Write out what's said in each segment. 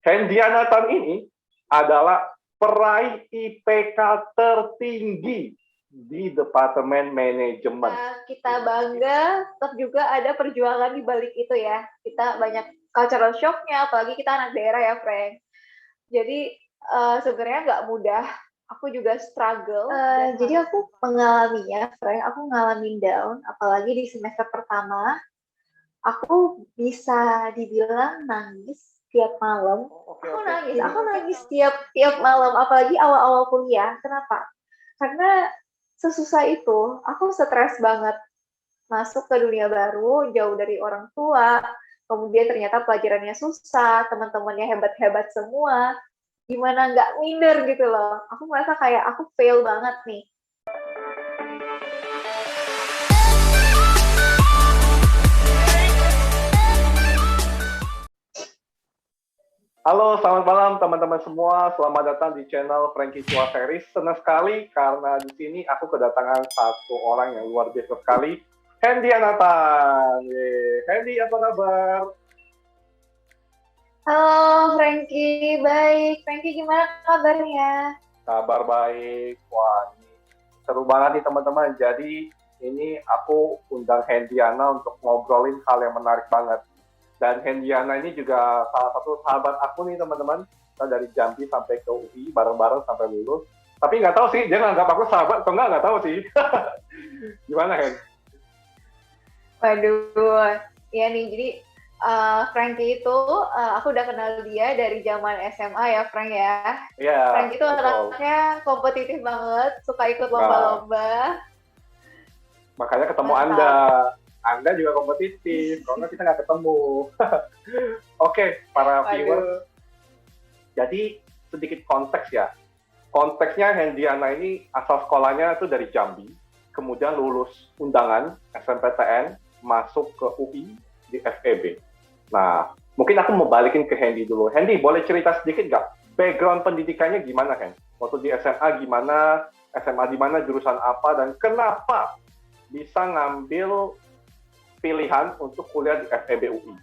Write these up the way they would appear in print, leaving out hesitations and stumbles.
Hendrianatan ini adalah peraih IPK tertinggi di Departemen Manajemen. Nah, kita bangga, tetap juga ada perjuangan di balik itu ya. Kita banyak cultural shock-nya, apalagi kita anak daerah ya, Frank. Jadi sebenarnya nggak mudah. Aku juga struggle. Jadi aku mengalaminya, Frank. Aku ngalamin down, apalagi di semester pertama. Aku bisa dibilang nangis tiap malam. Aku nangis tiap malam, apalagi awal-awal kuliah. Kenapa? Karena sesusah itu, aku stres banget masuk ke dunia baru, jauh dari orang tua, kemudian ternyata pelajarannya susah, teman-temannya hebat-hebat semua, gimana nggak minder gitu loh. Aku merasa kayak aku fail banget nih. Halo, selamat malam teman-teman semua. Selamat datang di channel Frankie Chua Series. Senang sekali karena di sini aku kedatangan satu orang yang luar biasa sekali, Hendrianatan. Hendy, apa kabar? Halo Frankie, baik. Frankie gimana kabarnya? Kabar baik. Wah, ini seru banget nih teman-teman. Jadi ini aku undang Hendriana untuk ngobrolin hal yang menarik banget. Dan Hendriana ini juga salah satu sahabat aku nih teman-teman. Kita dari Jambi sampai ke UI bareng-bareng sampai lulus. Tapi nggak tahu sih, dia nganggap aku sahabat atau nggak tahu sih. Gimana, Hen? Waduh, ya nih, jadi Frankie itu aku udah kenal dia dari zaman SMA ya, Frank ya. Iya, Frank itu betul. anaknya kompetitif banget, suka ikut Nah, lomba-lomba. makanya ketemu Mantap. Anda. Anda juga kompetitif, kalau nggak kita nggak ketemu. Oke, para viewer. Jadi sedikit konteks ya. Konteksnya Hendriana ini asal sekolahnya itu dari Jambi, kemudian lulus undangan SNPTN, masuk ke UI di FEB. Nah, mungkin aku mau balikin ke Hendy dulu. Hendy, boleh cerita sedikit nggak? Background pendidikannya gimana, Hen? Waktu di SMA gimana, SMA di mana, jurusan apa, dan kenapa bisa ngambil pilihan untuk kuliah di FEB UI?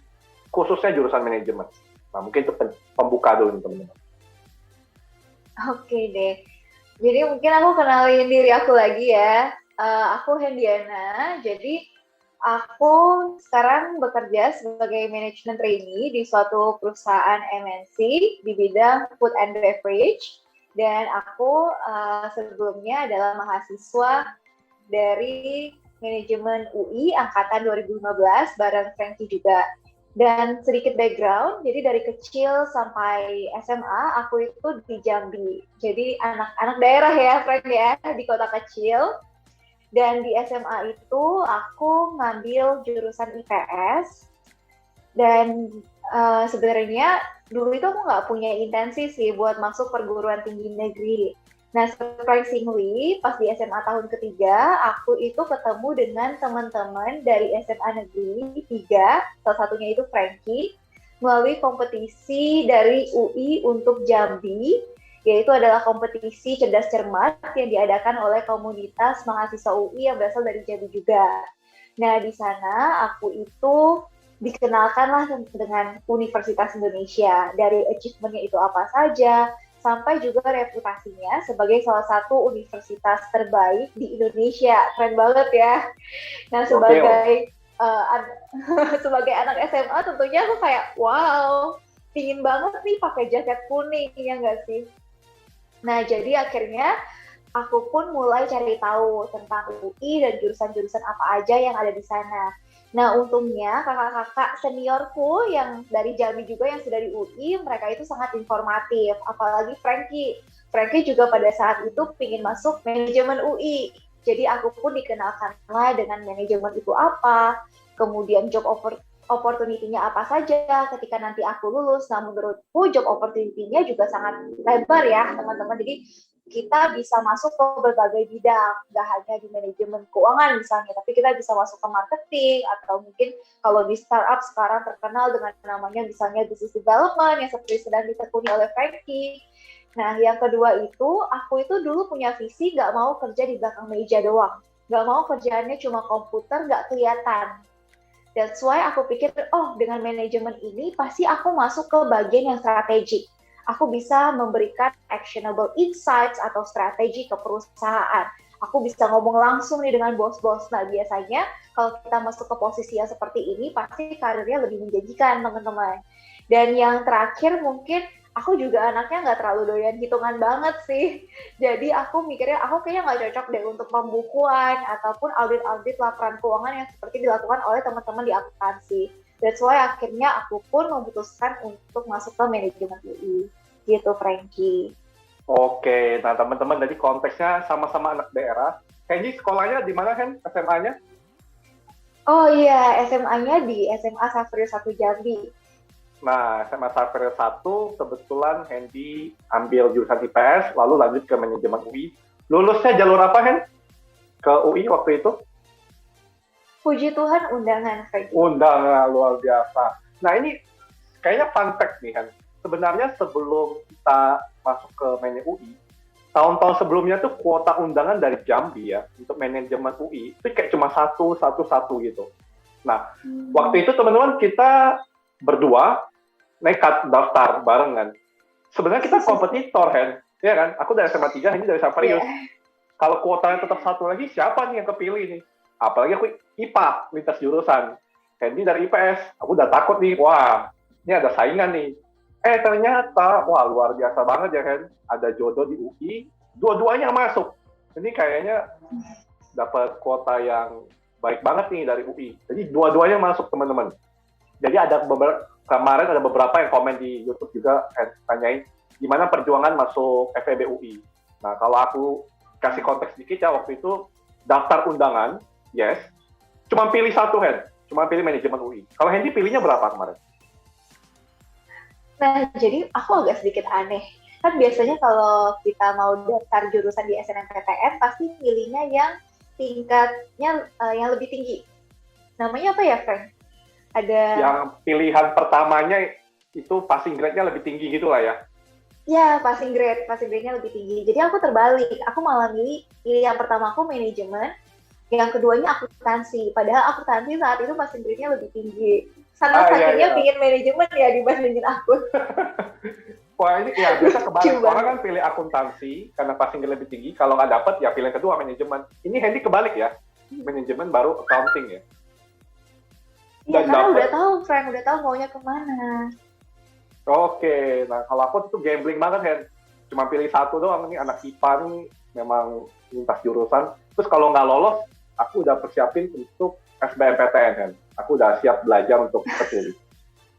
Khususnya jurusan manajemen. Nah, mungkin itu pembuka dulu nih, teman-teman. Oke deh. Jadi mungkin aku kenalin diri aku lagi ya. Aku Hendiana. Jadi aku sekarang bekerja sebagai manajemen trainee di suatu perusahaan MNC di bidang food and beverage. Dan aku sebelumnya adalah mahasiswa dari manajemen UI angkatan 2015 bareng Frankie juga. Dan sedikit background, jadi dari kecil sampai SMA aku itu di Jambi. Jadi anak-anak daerah ya, Frank ya, di kota kecil. Dan di SMA itu aku ngambil jurusan IPS. Dan sebenarnya dulu itu aku nggak punya intensi sih buat masuk perguruan tinggi negeri. Nah, surprisingly, pas di SMA tahun ketiga, aku itu ketemu dengan teman-teman dari SMA Negeri 3, salah satunya itu Frankie, melalui kompetisi dari UI untuk Jambi, yaitu adalah kompetisi cerdas cermat yang diadakan oleh komunitas mahasiswa UI yang berasal dari Jambi juga. Nah, di sana aku itu dikenalkanlah dengan Universitas Indonesia, dari achievement-nya itu apa saja, sampai juga reputasinya sebagai salah satu universitas terbaik di Indonesia. Keren banget ya. Nah, sebagai sebagai anak SMA tentunya aku kayak, wow, pingin banget nih pakai jaket kuning, ya nggak sih? Nah, jadi akhirnya aku pun mulai cari tahu tentang UI dan jurusan-jurusan apa aja yang ada di sana. Nah, untungnya kakak-kakak seniorku yang dari Jambi juga yang sudah di UI, mereka itu sangat informatif. Apalagi Frankie. Frankie juga pada saat itu ingin masuk manajemen UI. Jadi aku pun dikenalkanlah dengan manajemen itu apa, kemudian job opportunity-nya apa saja ketika nanti aku lulus. Nah, menurutku job opportunity-nya juga sangat lebar ya, teman-teman. Jadi kita bisa masuk ke berbagai bidang, nggak hanya di manajemen keuangan misalnya, tapi kita bisa masuk ke marketing, atau mungkin kalau di startup sekarang terkenal dengan namanya misalnya business development yang seperti sedang ditekuni oleh Frankie. Nah, yang kedua itu, aku itu dulu punya visi nggak mau kerja di belakang meja doang, nggak mau kerjaannya cuma komputer, nggak kelihatan. That's why aku pikir, oh dengan manajemen ini pasti aku masuk ke bagian yang strategik. Aku bisa memberikan actionable insights atau strategi ke perusahaan. Aku bisa ngomong langsung nih dengan bos-bos. Nah biasanya kalau kita masuk ke posisi yang seperti ini, pasti karirnya lebih menjanjikan teman-teman. Dan yang terakhir mungkin aku juga anaknya nggak terlalu doyan hitungan banget sih. Jadi aku mikirnya aku kayaknya nggak cocok deh untuk pembukuan ataupun audit-audit laporan keuangan yang seperti dilakukan oleh teman-teman di akuntansi. That's why akhirnya aku pun memutuskan untuk masuk ke manajemen UI. Gitu, Frankie. Oke, nah teman-teman, jadi konteksnya sama-sama anak daerah. Hendy sekolahnya di mana, Hen? SMA-nya? Oh iya, SMA-nya di SMA Safri 1 Jambi. Nah, SMA Saverio 1, kebetulan Hendy ambil jurusan IPS, lalu lanjut ke manajemen UI. Lulusnya jalur apa, Hen? Ke UI waktu itu? Puji Tuhan undangan, Frankie. Undangan, luar biasa. Nah, ini kayaknya fun fact nih, Hen. Sebenarnya sebelum kita masuk ke manajemen UI, tahun-tahun sebelumnya tuh kuota undangan dari Jambi ya, untuk manajemen UI, itu kayak cuma satu gitu. Nah, waktu itu teman-teman kita berdua nekat daftar barengan. Sebenarnya kita kompetitor, Hen. Ya kan? Aku dari SMA 3, ini dari Saverius. Yeah. Kalau kuotanya tetap satu lagi, siapa nih yang kepilih nih? Apalagi aku IPA, lintas jurusan. Hendy dari IPS. Aku udah takut nih, wah, ini ada saingan nih. Ternyata, wah luar biasa banget ya, Hen. Ada jodoh di UI, dua-duanya masuk. Ini kayaknya dapat kuota yang baik banget nih dari UI. Jadi dua-duanya masuk, teman-teman. Jadi ada kemarin ada beberapa yang komen di YouTube juga tanyain gimana perjuangan masuk FEB UI. Nah, kalau aku kasih konteks dikit ya, waktu itu daftar undangan, yes, cuma pilih satu, Hen, cuma pilih manajemen UI. Kalau Hendy pilihnya berapa kemarin? Nah, jadi aku agak sedikit aneh. Kan biasanya kalau kita mau daftar jurusan di SNMPTN, pasti pilihnya yang tingkatnya yang lebih tinggi. Namanya apa ya, Frank? Ada yang pilihan pertamanya itu passing grade-nya lebih tinggi gitu lah ya. Ya, passing grade-nya lebih tinggi. Jadi aku terbalik, aku malah milih yang pertama aku manajemen, yang keduanya akuntansi. Padahal akuntansi saat itu passing grade-nya lebih tinggi. Karena sakitnya pingin manajemen ya dibandingin aku. Wah ini ya biasa kebalik. Orang kan pilih akuntansi karena passing grade lebih tinggi. Kalau nggak dapet ya pilih kedua manajemen. Ini Hendy kebalik ya, manajemen baru accounting ya. Iya, karena udah tahu, Frank, udah tahu maunya kemana. Oke, nah kalau aku tuh gambling banget, Hen. Cuma pilih satu doang, nih anak IPA nih memang lintas jurusan. Terus kalau nggak lolos, aku udah persiapin untuk SBMPTN, Hen. Aku udah siap belajar untuk terpilih.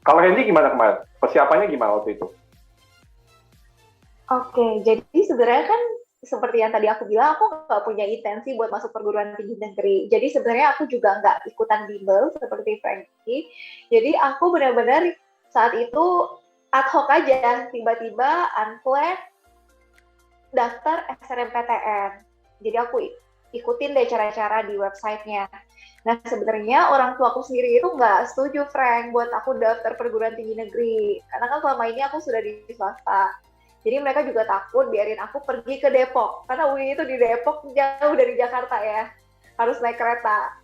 Kalau Hendy gimana kemarin? Persiapannya gimana waktu itu? Oke, jadi sebenarnya kan seperti yang tadi aku bilang, aku nggak punya intensi buat masuk perguruan tinggi negeri. Jadi sebenarnya aku juga nggak ikutan bimbel seperti Frankie. Jadi aku benar-benar saat itu ad hoc aja, tiba-tiba unplanned daftar SNMPTN. Jadi aku ikutin deh cara-cara di websitenya. Nah sebenarnya orang tua aku sendiri itu nggak setuju, Frank, buat aku daftar perguruan tinggi negeri. Karena kan selama ini aku sudah di swasta. Jadi mereka juga takut biarin aku pergi ke Depok. Karena UI itu di Depok jauh dari Jakarta ya. Harus naik kereta.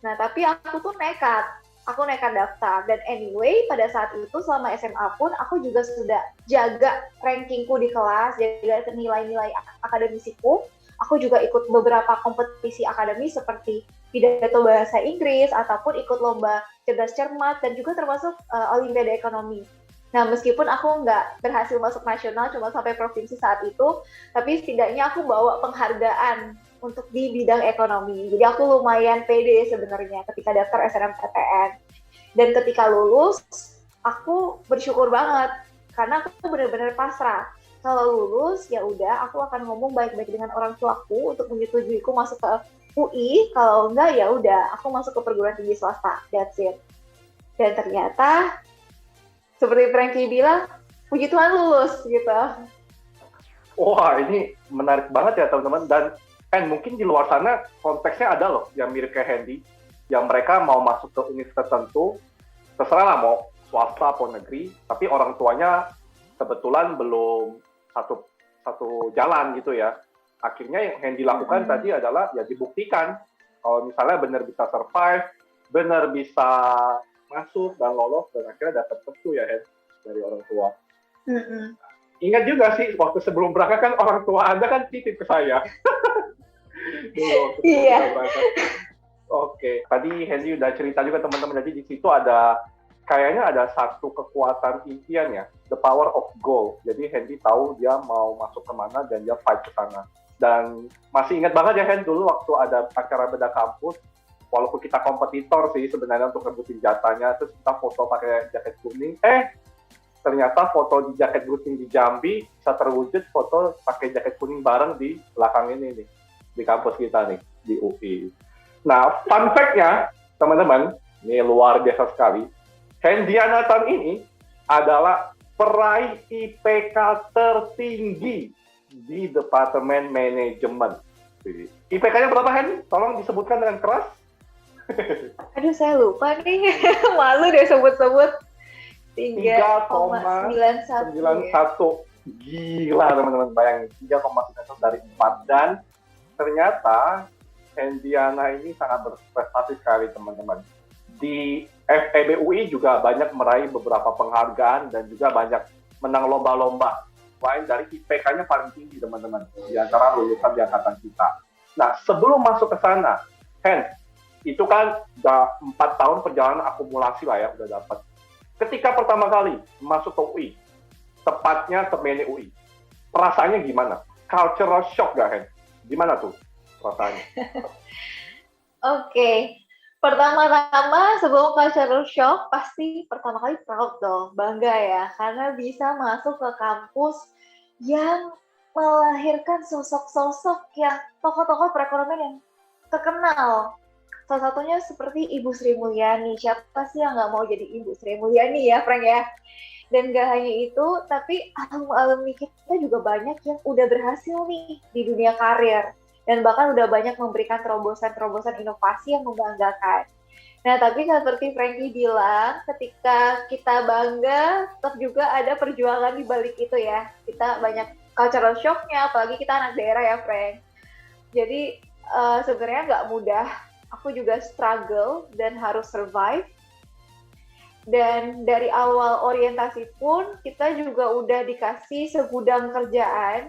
Nah, tapi aku tuh nekat. Aku nekat daftar. Dan anyway, pada saat itu selama SMA pun aku juga sudah jaga rankingku di kelas, jaga nilai-nilai akademisiku. Aku juga ikut beberapa kompetisi akademis seperti pidato bahasa Inggris, ataupun ikut lomba cerdas cermat, dan juga termasuk Olimpiade Ekonomi. Nah, meskipun aku nggak berhasil masuk nasional, cuma sampai provinsi saat itu, tapi setidaknya aku bawa penghargaan untuk di bidang ekonomi. Jadi aku lumayan pede sebenarnya ketika daftar SNMPTN. Dan ketika lulus, aku bersyukur banget, karena aku benar-benar pasrah. Kalau lulus, ya udah, aku akan ngomong baik-baik dengan orang tuaku untuk menyetujuiku masuk ke UI. Kalau enggak, ya udah, aku masuk ke perguruan tinggi swasta. That's it. Dan ternyata seperti Frankie bilang, puji Tuhan lulus gitu. Wah, ini menarik banget ya teman-teman. Dan kan mungkin di luar sana konteksnya ada loh yang mirip kayak Hendy, yang mereka mau masuk ke universitas tertentu, terserah lah mau swasta atau negeri, tapi orang tuanya kebetulan belum satu jalan gitu ya. Akhirnya yang Hendy lakukan tadi adalah ya dibuktikan kalau misalnya benar bisa survive, benar bisa masuk dan lolos dan akhirnya dapat restu ya Hen dari orang tua. Ingat juga sih waktu sebelum berangkat kan orang tua Anda kan titip ke saya. Dulu waktu kita berangkat. Oke, tadi Hendy udah cerita juga teman-teman, jadi di situ kayaknya ada satu kekuatan impian ya, the power of goal. Jadi Hendy tahu dia mau masuk kemana dan dia fight ke sana. Dan masih ingat banget ya Hen, dulu waktu ada acara beda kampus, walaupun kita kompetitor sih sebenarnya untuk rebutin jatahnya, terus kita foto pakai jaket kuning, ternyata foto di jaket kuning di Jambi bisa terwujud foto pakai jaket kuning bareng di belakang ini nih, di kampus kita nih, di UI. Nah, fun fact-nya, teman-teman, ini luar biasa sekali. Hendriana ini adalah peraih IPK tertinggi di Departemen Manajemen. IPK-nya berapa, Hen? Tolong disebutkan dengan keras. Aduh, saya lupa nih. Malu deh sebut-sebut. 3,91. Gila, teman-teman. Bayangin, 3,91 dari 4. Dan ternyata Hendriana ini sangat berprestasi sekali, teman-teman. Di FEB UI juga banyak meraih beberapa penghargaan dan juga banyak menang lomba-lomba. Selain dari IPK-nya paling tinggi, teman-teman, di antara lulusan di angkatan kita. Nah, sebelum masuk ke sana, Hen, itu kan udah 4 tahun perjalanan akumulasi lah ya, udah dapat. Ketika pertama kali masuk ke UI, tepatnya ke Mene UI, perasaannya gimana? Cultural shock gak, Hen? Gimana tuh perasaannya? Oke. Pertama-tama sebelum cultural shock, pasti pertama kali proud dong, bangga ya, karena bisa masuk ke kampus yang melahirkan sosok-sosok yang tokoh-tokoh perekonomian yang terkenal. Salah satunya seperti Ibu Sri Mulyani. Siapa sih yang nggak mau jadi Ibu Sri Mulyani ya, Frank ya? Dan gak hanya itu, tapi alumni kita juga banyak yang udah berhasil nih di dunia karir. Dan bahkan udah banyak memberikan terobosan-terobosan inovasi yang membanggakan. Nah, tapi seperti Frankie bilang, ketika kita bangga, tetap juga ada perjuangan di balik itu ya. Kita banyak cultural shock-nya, apalagi kita anak daerah ya, Frank. Jadi, sebenarnya nggak mudah. Aku juga struggle dan harus survive. Dan dari awal orientasi pun, kita juga udah dikasih segudang kerjaan,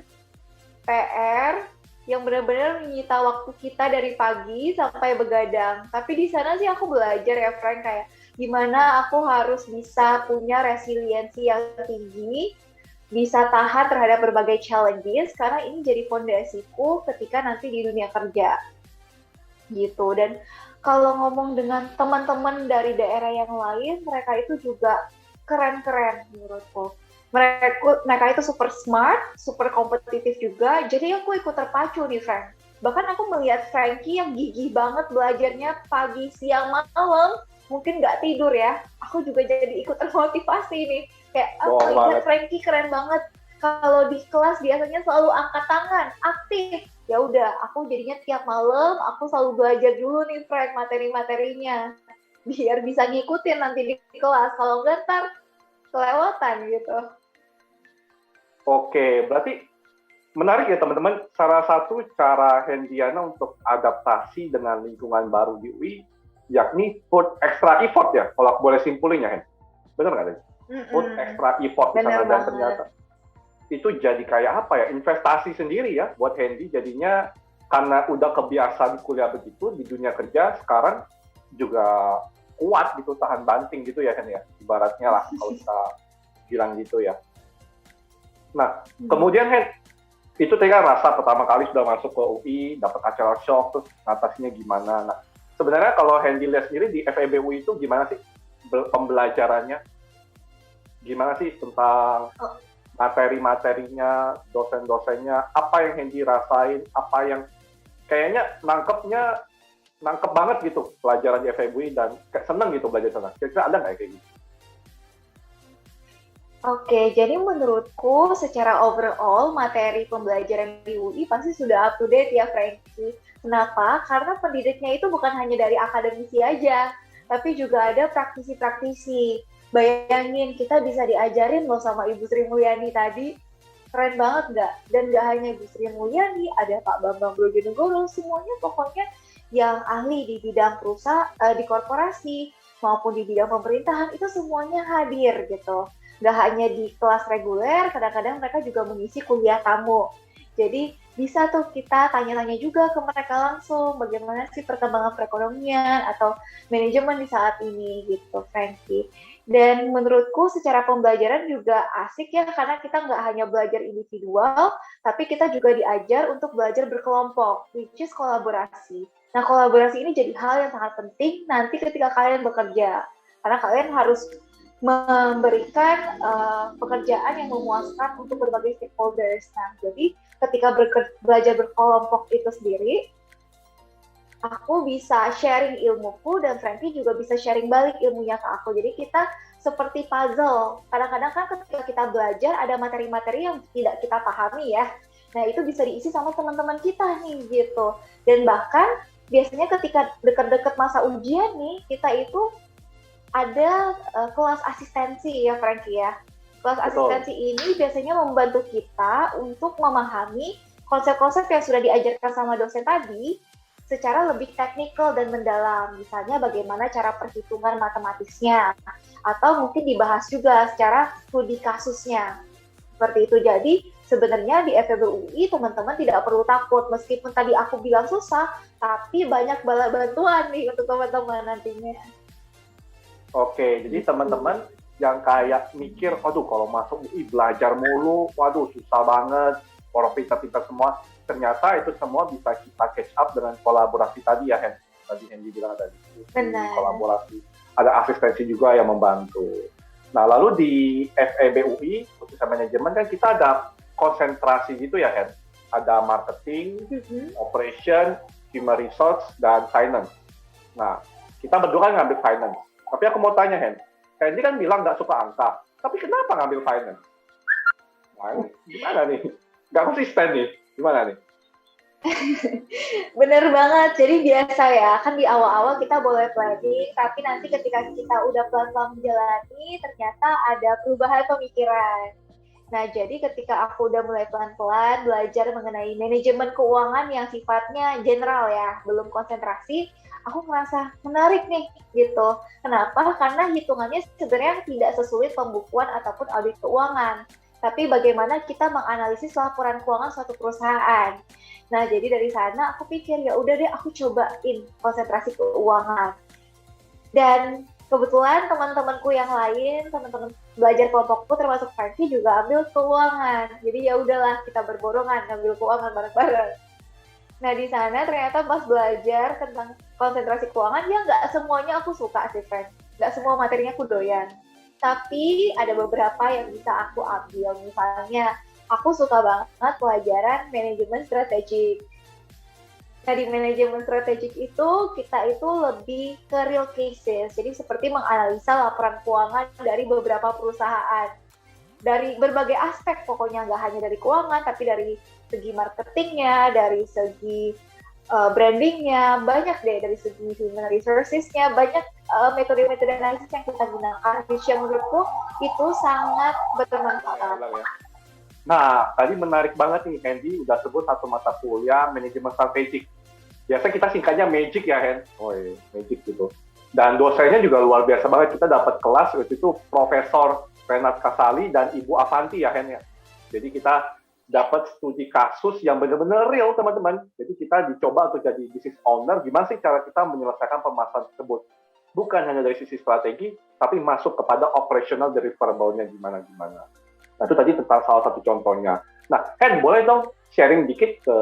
PR, yang benar-benar menyita waktu kita dari pagi sampai begadang. Tapi di sana sih aku belajar ya, Frank, kayak gimana aku harus bisa punya resiliensi yang tinggi, bisa tahan terhadap berbagai challenges, karena ini jadi fondasiku ketika nanti di dunia kerja. Gitu. Dan kalau ngomong dengan teman-teman dari daerah yang lain, mereka itu juga keren-keren menurutku. Mereka itu super smart, super kompetitif juga, jadi aku ikut terpacu nih, Frank. Bahkan aku melihat Frankie yang gigih banget belajarnya pagi, siang, malam, mungkin nggak tidur ya. Aku juga jadi ikut termotivasi nih. Kayak, Frankie keren banget. Kalau di kelas biasanya selalu angkat tangan, aktif. Ya udah, aku jadinya tiap malam, aku selalu belajar dulu nih, Frank, materi-materinya. Biar bisa ngikutin nanti di kelas. Kalau nggak, ntar kelewatan gitu. Oke, berarti menarik ya teman-teman. Salah satu cara Hendriana untuk adaptasi dengan lingkungan baru di UI, yakni put extra effort ya, kalau boleh simpulin ya, Hen. Benar nggak tadi? Put extra effort di sana, dan ternyata itu jadi kayak apa ya, investasi sendiri ya buat Hendy. Jadinya karena udah kebiasaan kuliah begitu, di dunia kerja sekarang juga kuat gitu, tahan banting gitu ya, Hen ya, ibaratnya lah kalau kita bilang gitu ya. Nah, kemudian Hen, itu tadi kan rasa pertama kali sudah masuk ke UI, dapat cultural shock, terus ngatasinya gimana. Nah, sebenarnya kalau Hendy lihat sendiri di FEB UI itu gimana sih pembelajarannya? Gimana sih tentang materi-materinya, dosen-dosennya, apa yang Hendy rasain, apa yang kayaknya nangkep banget gitu pelajaran di FEB UI dan seneng gitu belajar sana. Kira-kira ada nggak kayak gitu? Oke, jadi menurutku secara overall materi pembelajaran di UI pasti sudah up to date ya, Frankie. Kenapa? Karena pendidiknya itu bukan hanya dari akademisi aja, tapi juga ada praktisi-praktisi. Bayangin, kita bisa diajarin loh sama Ibu Sri Mulyani tadi. Keren banget nggak? Dan nggak hanya Ibu Sri Mulyani, ada Pak Bambang Brojonegoro, semuanya pokoknya yang ahli di bidang perusahaan, di korporasi maupun di bidang pemerintahan, itu semuanya hadir gitu. Nggak hanya di kelas reguler, kadang-kadang mereka juga mengisi kuliah tamu. Jadi bisa tuh kita tanya-tanya juga ke mereka langsung bagaimana sih perkembangan perekonomian atau manajemen di saat ini gitu, Frankie. Dan menurutku secara pembelajaran juga asik ya, karena kita nggak hanya belajar individual, tapi kita juga diajar untuk belajar berkelompok, which is kolaborasi. Nah, kolaborasi ini jadi hal yang sangat penting nanti ketika kalian bekerja, karena kalian harus memberikan pekerjaan yang memuaskan untuk berbagai stakeholders. Nah, jadi ketika belajar berkelompok itu sendiri, aku bisa sharing ilmuku dan Frankie juga bisa sharing balik ilmunya ke aku. Jadi kita seperti puzzle. Kadang-kadang kan ketika kita belajar ada materi-materi yang tidak kita pahami ya. Nah, itu bisa diisi sama teman-teman kita nih gitu. Dan bahkan biasanya ketika dekat-dekat masa ujian nih, kita itu ada kelas asistensi ya Frankie ya. Kelas asistensi ini biasanya membantu kita untuk memahami konsep-konsep yang sudah diajarkan sama dosen tadi secara lebih teknikal dan mendalam. Misalnya bagaimana cara perhitungan matematisnya, atau mungkin dibahas juga secara studi kasusnya. Seperti itu. Jadi sebenarnya di FEB UI teman-teman tidak perlu takut, meskipun tadi aku bilang susah, tapi banyak bala bantuan nih untuk teman-teman nantinya. Oke, jadi teman-teman yang kayak mikir, aduh kalau masuk UI belajar mulu, waduh susah banget, orang pintar-pintar semua, ternyata itu semua bisa kita catch up dengan kolaborasi tadi ya, tadi Hendy bilang tadi. Benar. Kolaborasi. Ada asistensi juga yang membantu. Nah, lalu di FEB UI, khususnya manajemen kan kita ada konsentrasi gitu ya, Hen. Ada marketing, operation, human resource, dan finance. Nah, kita berdua kan ngambil finance. Tapi aku mau tanya, Hendy kan bilang nggak suka angka. Tapi kenapa ngambil finance? Nah, gimana nih? Nggak konsisten nih. Gimana nih? Bener banget. Jadi biasa ya, kan di awal-awal kita boleh planning, tapi nanti ketika kita udah pelan-pelan menjalani, ternyata ada perubahan pemikiran. Nah, jadi ketika aku udah mulai pelan-pelan belajar mengenai manajemen keuangan yang sifatnya general ya, belum konsentrasi, aku merasa menarik nih gitu. Kenapa? Karena hitungannya sebenarnya tidak sesulit pembukuan ataupun audit keuangan. Tapi bagaimana kita menganalisis laporan keuangan suatu perusahaan. Nah, jadi dari sana aku pikir ya udah deh aku cobain konsentrasi keuangan. Dan kebetulan teman-temanku yang lain, teman-teman belajar kelompokku termasuk Frankie juga ambil keuangan. Jadi ya udahlah kita berborongan ngambil keuangan bareng-bareng. Nah, di sana ternyata pas belajar tentang konsentrasi keuangan, ya nggak semuanya aku suka sih, Frank. Nggak semua materinya aku doyan. Tapi ada beberapa yang bisa aku ambil. Misalnya, aku suka banget pelajaran manajemen strategik. Nah, di manajemen strategik itu, kita itu lebih ke real cases. Jadi seperti menganalisa laporan keuangan dari beberapa perusahaan. Dari berbagai aspek, pokoknya nggak hanya dari keuangan, tapi dari segi marketingnya, dari segi brandingnya, banyak deh, dari segi human resources-nya, banyak metode-metode analisis yang kita gunakan, which yang menurutku itu sangat bermanfaat. Nah, tadi menarik banget nih, Hendy udah sebut satu mata kuliah manajemen strategik. Biasa kita singkatnya Magic ya, Hen? Oh iya, Magic gitu. Dan dosennya juga luar biasa banget. Kita dapat kelas, itu Profesor Renat Kasali dan Ibu Avanti ya, Hen ya. Jadi kita dapat studi kasus yang benar-benar real, teman-teman. Jadi kita dicoba untuk jadi business owner, gimana sih cara kita menyelesaikan permasalahan tersebut. Bukan hanya dari sisi strategi, tapi masuk kepada operational deliverable-nya gimana-gimana. Nah, itu tadi tentang salah satu contohnya. Nah, Hen, boleh dong sharing dikit ke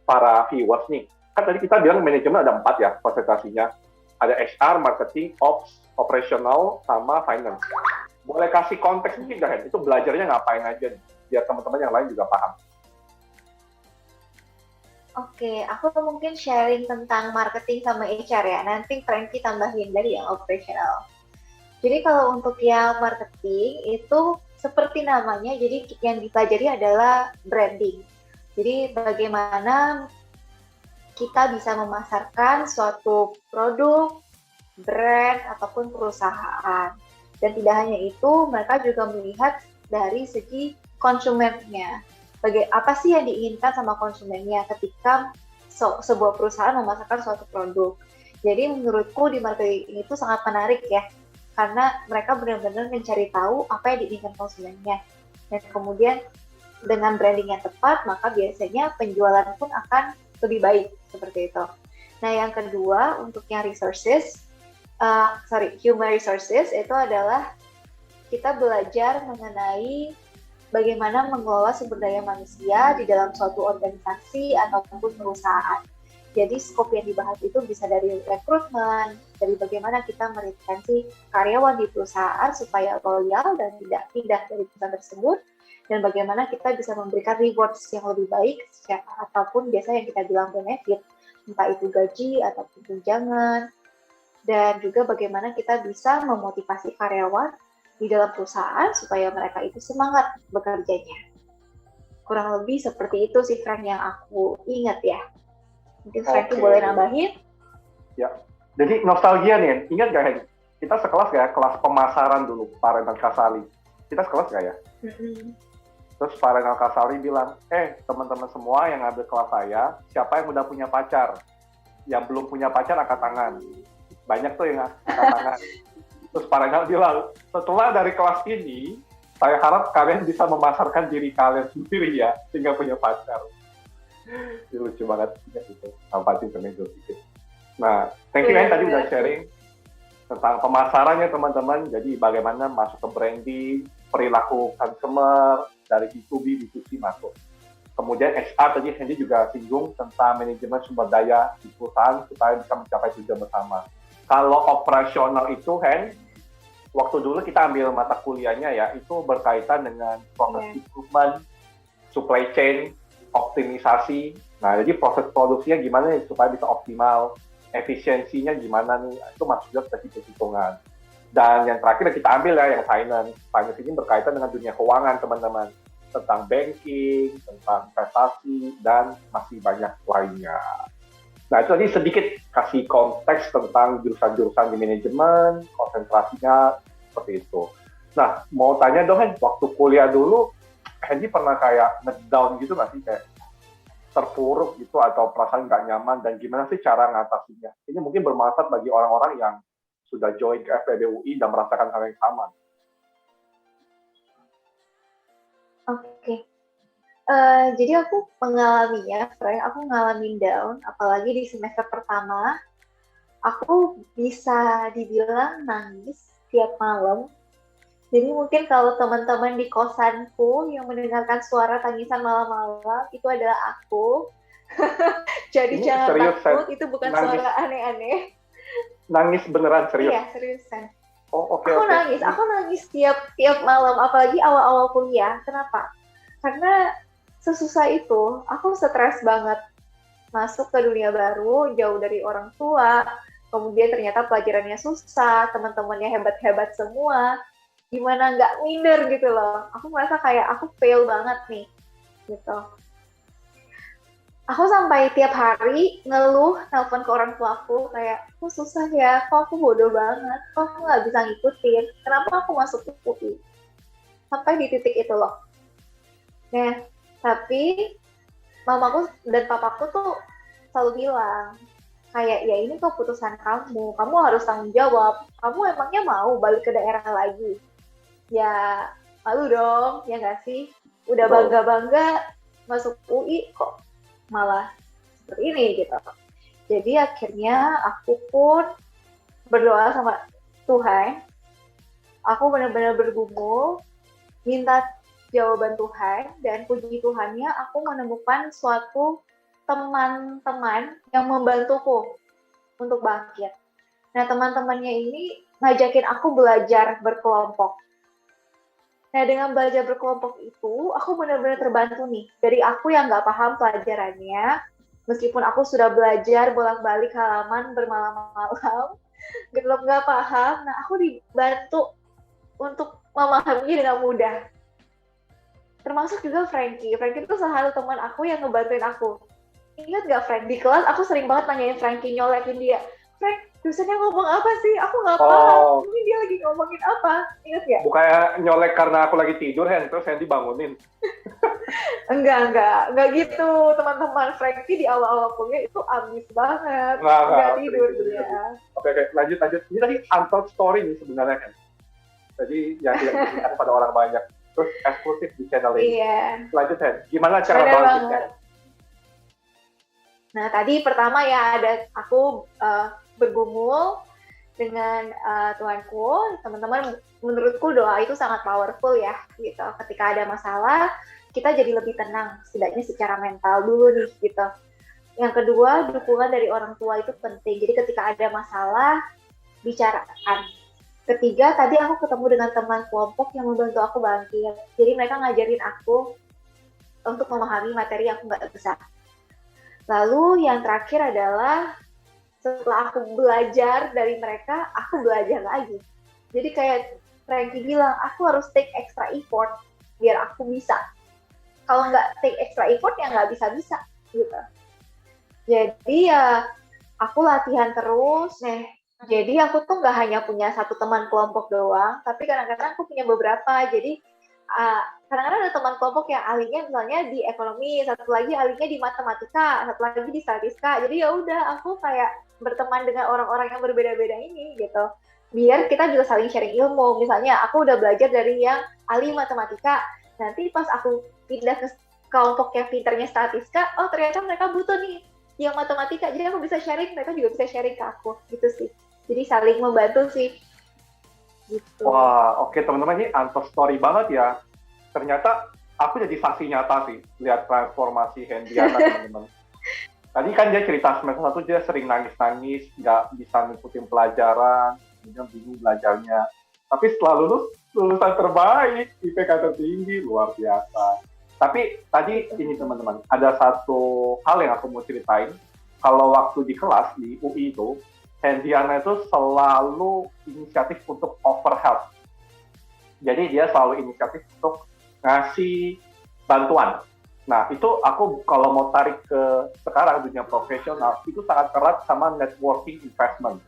para viewers nih. Kan tadi kita bilang manajemen ada 4 ya konsentrasinya. Ada HR, marketing, ops, operational, sama finance. Boleh kasih konteks mungkin nggak, Hen? Itu belajarnya ngapain aja nih? Biar teman-teman yang lain juga paham. Oke, aku mungkin sharing tentang marketing sama HR ya. Nanti Frankie tambahin dari yang operational. Jadi kalau untuk yang marketing itu seperti namanya, jadi yang dipelajari adalah branding. Jadi bagaimana kita bisa memasarkan suatu produk, brand, ataupun perusahaan. Dan tidak hanya itu, mereka juga melihat dari segi konsumennya. Apa sih yang diinginkan sama konsumennya ketika sebuah perusahaan memasarkan suatu produk. Jadi menurutku di marketing itu sangat menarik ya, karena mereka benar-benar mencari tahu apa yang diinginkan konsumennya. Dan kemudian dengan branding yang tepat, maka biasanya penjualan pun akan lebih baik, seperti itu. Nah, yang kedua, untuk yang human resources, itu adalah kita belajar mengenai bagaimana mengelola sumber daya manusia di dalam suatu organisasi ataupun perusahaan. Jadi, skop yang dibahas itu bisa dari rekrutmen, dari bagaimana kita meretensi karyawan di perusahaan supaya loyal dan tidak pindah dari perusahaan tersebut, dan bagaimana kita bisa memberikan rewards yang lebih baik ataupun biasa yang kita bilang benefit, entah itu gaji ataupun tunjangan, dan juga bagaimana kita bisa memotivasi karyawan di dalam perusahaan supaya mereka itu semangat bekerjanya. Kurang lebih seperti itu sih, Frank, yang aku ingat ya. Mungkin Frank boleh nambahin? Ya, jadi nostalgia nih, ingat gak Hen? Kita sekelas gak ya, kelas pemasaran dulu, Pak Renal Kasali. Kita sekelas gak ya? Terus Pak Renal Kasali bilang, teman-teman semua yang ngambil kelas saya, siapa yang udah punya pacar? Yang belum punya pacar angkat tangan. Banyak tuh yang angkat tangan. Terus Pak Renal bilang, setelah dari kelas ini, saya harap kalian bisa memasarkan diri kalian sendiri ya, sehingga punya pacar. Ini lucu banget gitu, nampatin termejo sedikit. Nah, thank you tadi udah sharing tentang pemasarannya teman-teman. Jadi bagaimana masuk ke branding, perilaku customer, dari B2B, B2C masuk. Kemudian HR tadi Hendy juga singgung tentang manajemen sumber daya di perusahaan supaya bisa mencapai tujuan bersama. Kalau operasional itu, Hen, waktu dulu kita ambil mata kuliahnya ya, itu berkaitan dengan proses improvement, supply chain, optimisasi. Nah, jadi proses produksinya gimana nih supaya bisa optimal, efisiensinya gimana nih, itu masuk juga ke hitung-hitungan. Dan yang terakhir kita ambil ya, yang finance. Finance ini berkaitan dengan dunia keuangan, teman-teman. Tentang banking, tentang investasi, dan masih banyak lainnya. Nah, itu tadi sedikit kasih konteks tentang jurusan-jurusan di manajemen, konsentrasinya, seperti itu. Nah, mau tanya dong, Hen, waktu kuliah dulu, Hendy pernah kayak ngedown gitu nggak sih? Kayak terpuruk gitu, atau perasaan nggak nyaman, dan gimana sih cara ngatasinya? Ini mungkin bermanfaat bagi orang-orang yang sudah join ke FEB UI dan merasakan hal yang sama. Oke. Jadi aku mengalaminya, Frank, aku ngalamin down, apalagi di semester pertama, aku bisa dibilang nangis tiap malam. Jadi mungkin kalau teman-teman di kosanku yang mendengarkan suara tangisan malam-malam, itu adalah aku. Jadi jangan takut, itu bukan nangis. Suara aneh-aneh. Nangis beneran, serius? Iya, seriusan. Aku nangis tiap malam, apalagi awal-awal kuliah. Kenapa? Karena sesusah itu, aku stres banget masuk ke dunia baru, jauh dari orang tua, kemudian ternyata pelajarannya susah, teman-temannya hebat-hebat semua, gimana nggak minder gitu loh. Aku merasa kayak aku fail banget nih, gitu. Aku sampai tiap hari ngeluh, nelpon ke orang tua aku, kayak, aku susah ya, kok aku bodoh banget, kok aku nggak bisa ngikutin, kenapa aku masuk UI? Sampai di titik itu loh. Nah, tapi mamaku dan papaku tuh selalu bilang, kayak, ya ini keputusan kamu harus tanggung jawab, kamu emangnya mau balik ke daerah lagi? Ya, malu dong, ya nggak sih? Udah bangga-bangga masuk UI, kok malah seperti ini gitu. Jadi akhirnya aku pun berdoa sama Tuhan. Aku benar-benar bergumul, minta jawaban Tuhan, dan puji Tuhannya aku menemukan suatu teman-teman yang membantuku untuk bangkit. Nah, teman-temannya ini ngajakin aku belajar berkelompok. Nah, dengan belajar berkelompok itu, aku benar-benar terbantu nih. Dari aku yang nggak paham pelajarannya, meskipun aku sudah belajar bolak-balik halaman bermalam-malam, tetap nggak paham, nah aku dibantu untuk memahaminya dengan mudah. Termasuk juga Frankie. Frankie itu salah satu teman aku yang ngebantuin aku. Ingat nggak, Frank? Di kelas aku sering banget nanyain Frankie, nyolekin dia. Frank, dosennya ngomong apa sih? Aku nggak paham. Ini dia lagi ngomongin apa? Ingat nggak? Bukannya nyolek karena aku lagi tidur, Hen, terus Hendy bangunin. Enggak gitu teman-teman. Frankie di awal-awal kuliah itu ambis banget, Nggak, nggak oke, tidur oke, dia. oke, oke, lanjut, lanjut. Ini tadi untold story nih sebenarnya kan. Jadi yang tidak diceritakan pada orang banyak. Terus eksklusif di channel ini. Iya, Lanjut, Hen. Gimana cara benar bangkitnya? banget. Nah tadi pertama ya ada aku bergumul dengan Tuhanku, teman-teman. Menurutku doa itu sangat powerful ya, gitu. Ketika ada masalah, kita jadi lebih tenang, setidaknya secara mental dulu nih, gitu. Yang kedua, dukungan dari orang tua itu penting. Jadi ketika ada masalah, bicarakan. Ketiga, tadi aku ketemu dengan teman kelompok yang membantu aku bangkit. Jadi mereka ngajarin aku untuk memahami materi yang aku nggak bisa. Lalu yang terakhir adalah setelah aku belajar dari mereka, aku belajar lagi. Jadi kayak Frankie bilang, aku harus take extra effort biar aku bisa. Kalau nggak take extra effort, ya nggak bisa-bisa. Gitu. Jadi ya aku latihan terus. Nih, jadi aku tuh nggak hanya punya satu teman kelompok doang, tapi kadang-kadang aku punya beberapa. Jadi kadang-kadang ada teman kelompok yang ahlinya misalnya di ekonomi, satu lagi ahlinya di matematika, satu lagi di statistika. Jadi ya udah aku kayak berteman dengan orang-orang yang berbeda-beda ini gitu. Biar kita juga saling sharing ilmu. Misalnya aku udah belajar dari yang ahli matematika, nanti pas aku pindah ke kelompok yang pinternya statistika, oh ternyata mereka butuh nih yang matematika, jadi aku bisa sharing, mereka juga bisa sharing ke aku gitu sih. Jadi saling membantu sih gitu. Wah, oke, teman-teman, ini untold story banget ya. Ternyata aku jadi saksi nyata sih lihat transformasi Hendiana, teman-teman. Tadi kan dia cerita semester 1 dia sering nangis-nangis, nggak bisa ngikutin pelajaran, kemudian bingung belajarnya. Tapi setelah lulus, lulusan terbaik, IPK tertinggi, luar biasa. Tapi tadi ini teman-teman, ada satu hal yang aku mau ceritain. Kalau waktu di kelas di UI itu, Hendiana itu selalu inisiatif untuk offer help. Jadi dia selalu inisiatif untuk ngasih bantuan. Nah, itu aku kalau mau tarik ke sekarang dunia profesional, itu sangat erat sama networking investment.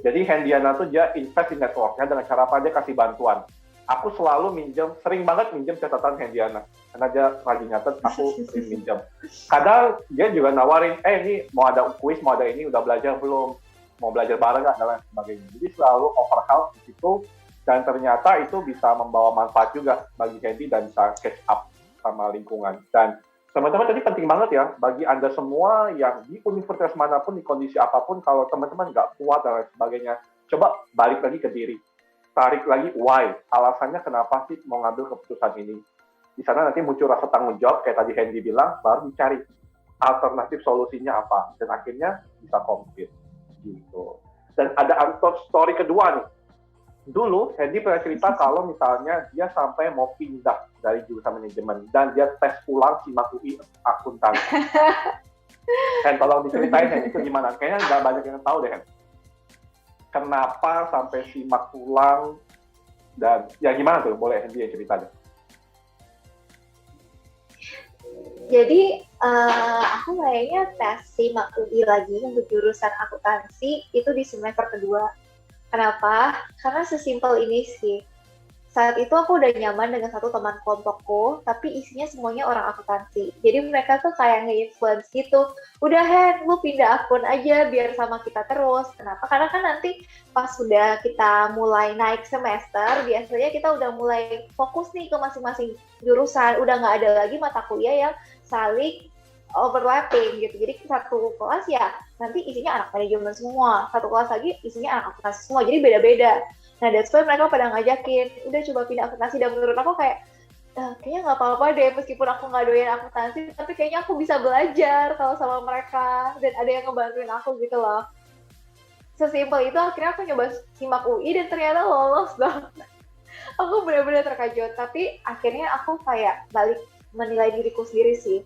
Jadi Hendiana tuh dia invest di networknya dengan cara apa? Dia kasih bantuan. Aku selalu minjem, sering banget minjem catatan Hendiana. Karena dia rajin nyatet, aku sering minjem. Kadang dia juga nawarin, ini mau ada kuis, mau ada ini, udah belajar belum? Mau belajar bareng nggak? Dan lain sebagainya. Jadi selalu offer help di situ. Dan ternyata itu bisa membawa manfaat juga bagi Hendy dan bisa catch up sama lingkungan. Dan teman-teman tadi penting banget ya, bagi Anda semua yang di universitas manapun, di kondisi apapun, kalau teman-teman nggak kuat dan lain sebagainya, coba balik lagi ke diri. Tarik lagi why, alasannya kenapa sih mau ngambil keputusan ini. Di sana nanti muncul rasa tanggung jawab, kayak tadi Hendy bilang, baru dicari alternatif solusinya apa. Dan akhirnya bisa komplit. Gitu. Dan ada untold story kedua nih. Dulu Hendy pernah cerita kalau misalnya dia sampai mau pindah dari jurusan manajemen dan dia tes ulang SIMAK UI akuntansi. Hen, tolong diceritain Hen, itu gimana? Kayaknya nggak banyak yang tahu deh Hen. Kenapa sampai SIMAK ulang dan ya gimana tuh? Boleh Hendy yang cerita deh. Jadi aku kayaknya tes SIMAK UI lagi untuk jurusan akuntansi itu di semester kedua. Kenapa? Karena sesimpel ini sih. Saat itu aku udah nyaman dengan satu teman kelompokku, tapi isinya semuanya orang akuntansi. Jadi mereka tuh kayak nge-influence gitu. Udah Hen, lu pindah akun aja biar sama kita terus. Kenapa? Karena kan nanti pas sudah kita mulai naik semester, biasanya kita udah mulai fokus nih ke masing-masing jurusan. Udah nggak ada lagi mata kuliah yang saling overlapping gitu. Jadi satu kelas ya nanti isinya anak manajemen semua, satu kelas lagi isinya anak akuntansi semua, jadi beda-beda. Nah that's why mereka pada ngajakin, udah coba pindah akuntansi. Dan menurut aku kayak, kayaknya nggak apa-apa deh meskipun aku nggak doyan akuntansi, tapi kayaknya aku bisa belajar kalau sama mereka dan ada yang ngebantuin aku gitu loh. Sesimpel itu akhirnya aku nyoba SIMAK UI dan ternyata lolos dong. Aku benar-benar terkejut, tapi akhirnya aku kayak balik menilai diriku sendiri sih.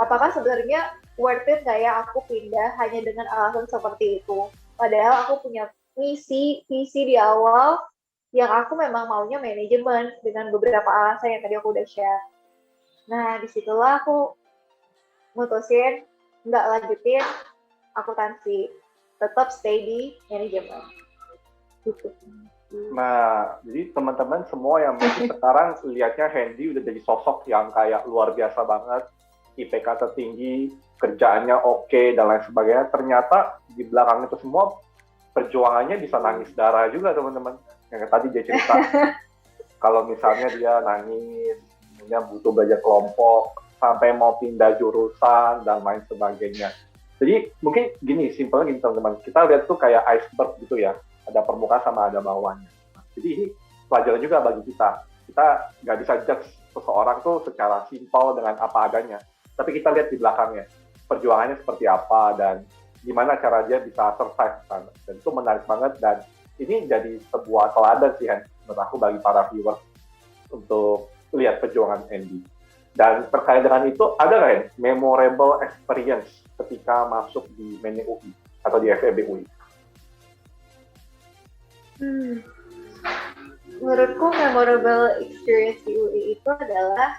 Apakah sebenarnya worth it nggak ya aku pindah hanya dengan alasan seperti itu? Padahal aku punya visi di awal yang aku memang maunya manajemen dengan beberapa alasan yang tadi aku udah share. Nah, disitulah aku mutusin nggak lanjutin akuntansi, tetap stay di manajemen. Gitu. Nah, jadi teman-teman semua yang mungkin sekarang lihatnya Hendy udah jadi sosok yang kayak luar biasa banget, IPK tertinggi, kerjaannya oke, dan lain sebagainya. Ternyata di belakang itu semua perjuangannya bisa nangis darah juga teman-teman. Yang tadi dia cerita, kalau misalnya dia nangis, dia butuh belajar kelompok, sampai mau pindah jurusan, dan lain sebagainya. Jadi mungkin gini, simpelnya gini teman-teman, kita lihat tuh kayak iceberg gitu ya, ada permukaan sama ada bawahnya. Jadi ini pelajaran juga bagi kita. Kita nggak bisa judge seseorang tuh secara simpel dengan apa adanya. Tapi kita lihat di belakangnya, perjuangannya seperti apa dan gimana cara dia bisa survive sana. Dan itu menarik banget dan ini jadi sebuah teladan sih menurut aku bagi para viewers untuk lihat perjuangan Andy. Dan terkait dengan itu, ada nggak memorable experience ketika masuk di menu UI atau di FEB UI? Menurutku memorable experience di UI itu adalah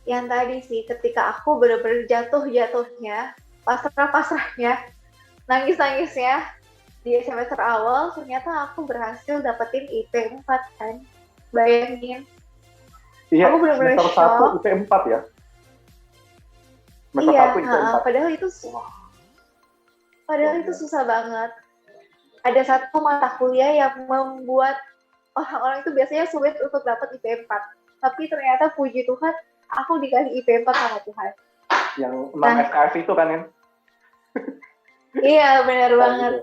yang tadi sih, ketika aku benar-benar jatuh-jatuhnya, pasrah-pasrahnya, nangis-nangisnya di semester awal, ternyata aku berhasil dapetin IP 4 kan. Bayangin. Iya, aku benar-benar semester 1 IP 4 ya? Semester iya, 1 IP 4. Padahal itu susah banget. Ada satu mata kuliah yang membuat orang-orang itu biasanya sulit untuk dapat IP 4. Tapi ternyata puji Tuhan, aku dikasih IP 4 sama Tuhan. Yang 6 SKS itu kan, Nen? Iya, benar banget.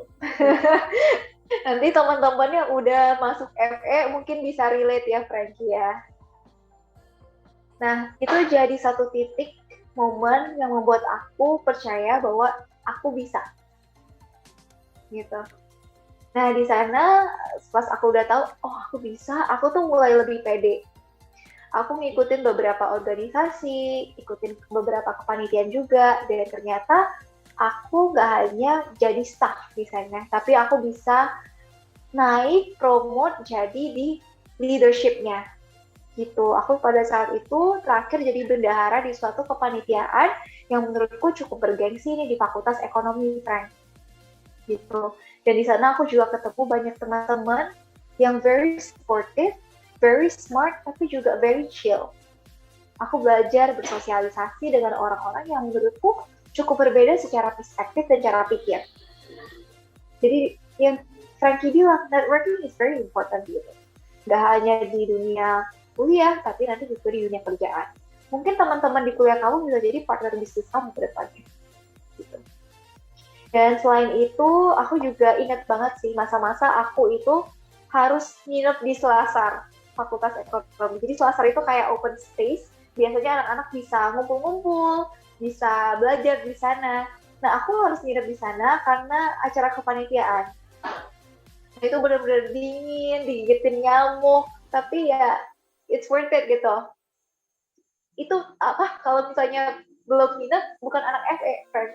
Nanti teman-teman yang udah masuk FE mungkin bisa relate ya, Frankie ya. Nah, itu jadi satu titik momen yang membuat aku percaya bahwa aku bisa. Gitu. Nah, di sana pas aku udah tahu, oh aku bisa, aku tuh mulai lebih pede. Aku ngikutin beberapa organisasi, ikutin beberapa kepanitiaan juga, dan ternyata aku gak hanya jadi staff di sana, tapi aku bisa naik, promote, jadi di leadership-nya. Gitu. Aku pada saat itu terakhir jadi bendahara di suatu kepanitiaan yang menurutku cukup bergengsi nih di Fakultas Ekonomi, Frank. Gitu. Dan di sana aku juga ketemu banyak teman-teman yang very supportive, very smart, tapi juga very chill. Aku belajar bersosialisasi dengan orang-orang yang menurutku cukup berbeda secara perspektif dan cara pikir. Jadi yang Frankie bilang, networking is very important gitu. Gak hanya di dunia kuliah, tapi nanti juga di dunia kerjaan. Mungkin teman-teman di kuliah kamu bisa jadi partner bisnis kamu ke depannya. Gitu. Dan selain itu, aku juga ingat banget sih masa-masa aku itu harus nginep di Selasar, Fakultas Ekonomi. Jadi Selasar itu kayak open space, biasanya anak-anak bisa ngumpul-ngumpul, bisa belajar di sana. Nah, aku harus nginep di sana karena acara kepanitiaan. Nah, itu benar-benar dingin, digigitin nyamuk, tapi ya it's worth it gitu. Itu apa, kalau misalnya belum nginep, bukan anak FE, kan?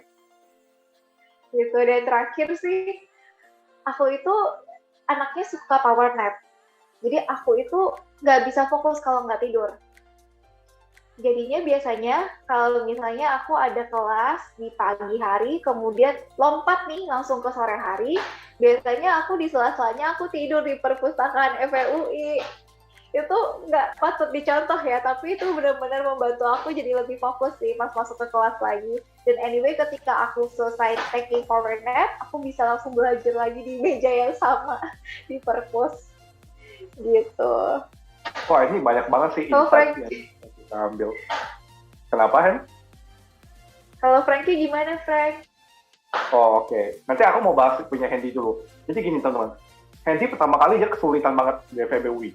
Gitu. Dan terakhir sih, aku itu anaknya suka power nap. Jadi aku itu nggak bisa fokus kalau nggak tidur. Jadinya biasanya kalau misalnya aku ada kelas di pagi hari, kemudian lompat nih langsung ke sore hari, biasanya aku di sela-selanya aku tidur di perpustakaan FEUI. Itu nggak patut dicontoh ya, tapi itu benar-benar membantu aku jadi lebih fokus sih pas masuk ke kelas lagi. Dan anyway, ketika aku selesai taking power nap, aku bisa langsung belajar lagi di meja yang sama di perpus. Gitu. Wah, ini banyak banget sih insight yang kita ambil. Kenapa, Hen? Kalau Frankie gimana, Frank? Oh, oke. Nanti aku mau bahas punya Hendy dulu. Jadi gini, teman-teman. Hendy pertama kali dia kesulitan banget di FEB UI.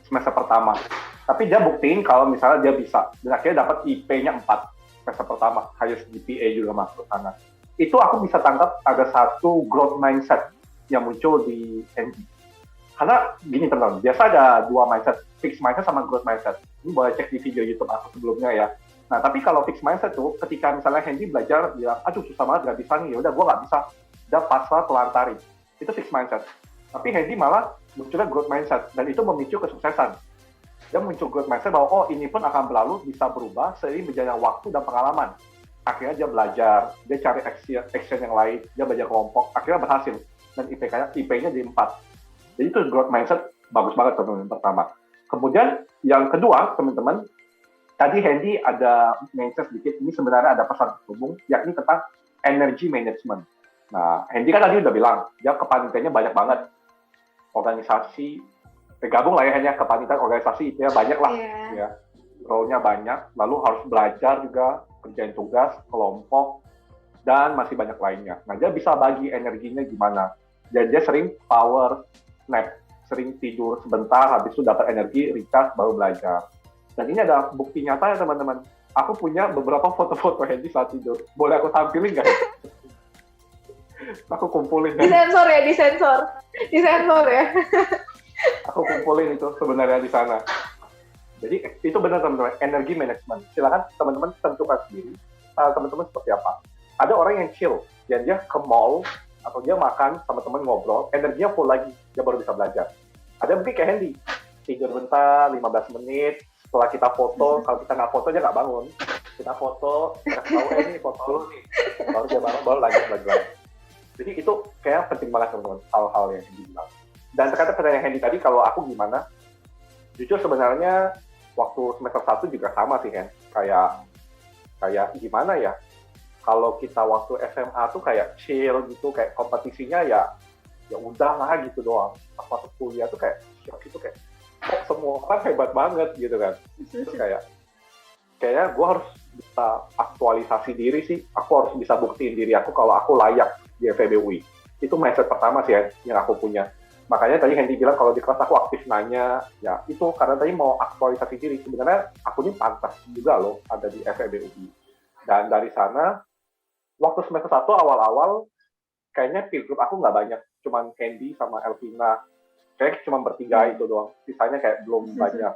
Semester pertama. Tapi dia buktiin kalau misalnya dia bisa. Dan akhirnya dapat IP-nya 4 semester pertama. Highest GPA juga masuk ke sana. Itu aku bisa tangkap ada satu growth mindset yang muncul di Hendy. Karena gini teman-teman, biasa ada dua mindset, fixed mindset sama growth mindset. Ini boleh cek di video YouTube aku sebelumnya ya. Nah, tapi kalau fixed mindset tuh, ketika misalnya Hendy belajar, bilang, aduh susah banget, gak bisa nih, yaudah gue gak bisa. Udah pasrah telantari. Itu fixed mindset. Tapi Hendy malah munculnya growth mindset, dan itu memicu kesuksesan. Dia muncul growth mindset bahwa, oh ini pun akan berlalu, bisa berubah seiring berjalannya waktu dan pengalaman. Akhirnya dia belajar, dia cari action yang lain, dia belajar kelompok, akhirnya berhasil. Dan IP-nya di 4. Jadi itu growth mindset bagus banget teman-teman pertama. Kemudian yang kedua teman-teman, tadi Hendy ada mention sedikit, ini sebenarnya ada pesan terhubung, yakni tentang energy management. Nah, Hendy kan tadi udah bilang, dia kepanitiaannya banyak banget. Organisasi, bergabung lah ya, hanya kepanitiaan organisasi, ya banyak lah. Ya. Role-nya banyak, lalu harus belajar juga, kerjain tugas, kelompok, dan masih banyak lainnya. Nah, dia bisa bagi energinya gimana. Dan dia sering power nap, sering tidur sebentar, habis itu dapat energi, recharge, baru belajar. Dan ini ada bukti nyata ya teman-teman. Aku punya beberapa foto-foto Hendy saat tidur. Boleh aku tampilin nggak? Aku kumpulin. Disensor ya. Aku kumpulin itu sebenarnya di sana. Jadi itu benar teman-teman, energi management. Silakan teman-teman tentukan sendiri. Teman-teman seperti apa. Ada orang yang chill, dan dia ke mall atau dia makan sama teman ngobrol, energinya full lagi, dia baru bisa belajar. Ada mungkin kayak Hendy, tidur bentar, 15 menit, setelah kita foto, kalau kita nggak foto, dia nggak bangun. Kita foto, tahu ini foto lu nih, baru dia bangun, baru lanjut lagi. Jadi itu kayak penting banget teman-teman, hal-hal yang Hendy bilang. Dan terkait pertanyaan Hendy tadi, kalau aku gimana? Jujur sebenarnya waktu semester 1 juga sama sih, Hen. Kayak gimana ya? Kalau kita waktu SMA tuh kayak chill gitu, kayak kompetisinya ya udahlah gitu doang. Pas masuk kuliah tuh kayak shock gitu, kayak kok semua orang hebat banget gitu kan. Terus kayaknya gue harus bisa aktualisasi diri sih. Aku harus bisa buktiin diri aku kalau aku layak di FEB UI. Itu mindset pertama sih ya, yang aku punya. Makanya tadi Hendy bilang kalau di kelas aku aktif nanya, ya itu karena tadi mau aktualisasi diri. Sebenarnya aku ini pantas juga loh ada di FEB UI. Dan dari sana, waktu semester 1 awal-awal, kayaknya peer group aku nggak banyak. Cuman Hendy sama Elvina. Kayaknya cuma bertiga itu doang. Sisanya kayak belum banyak.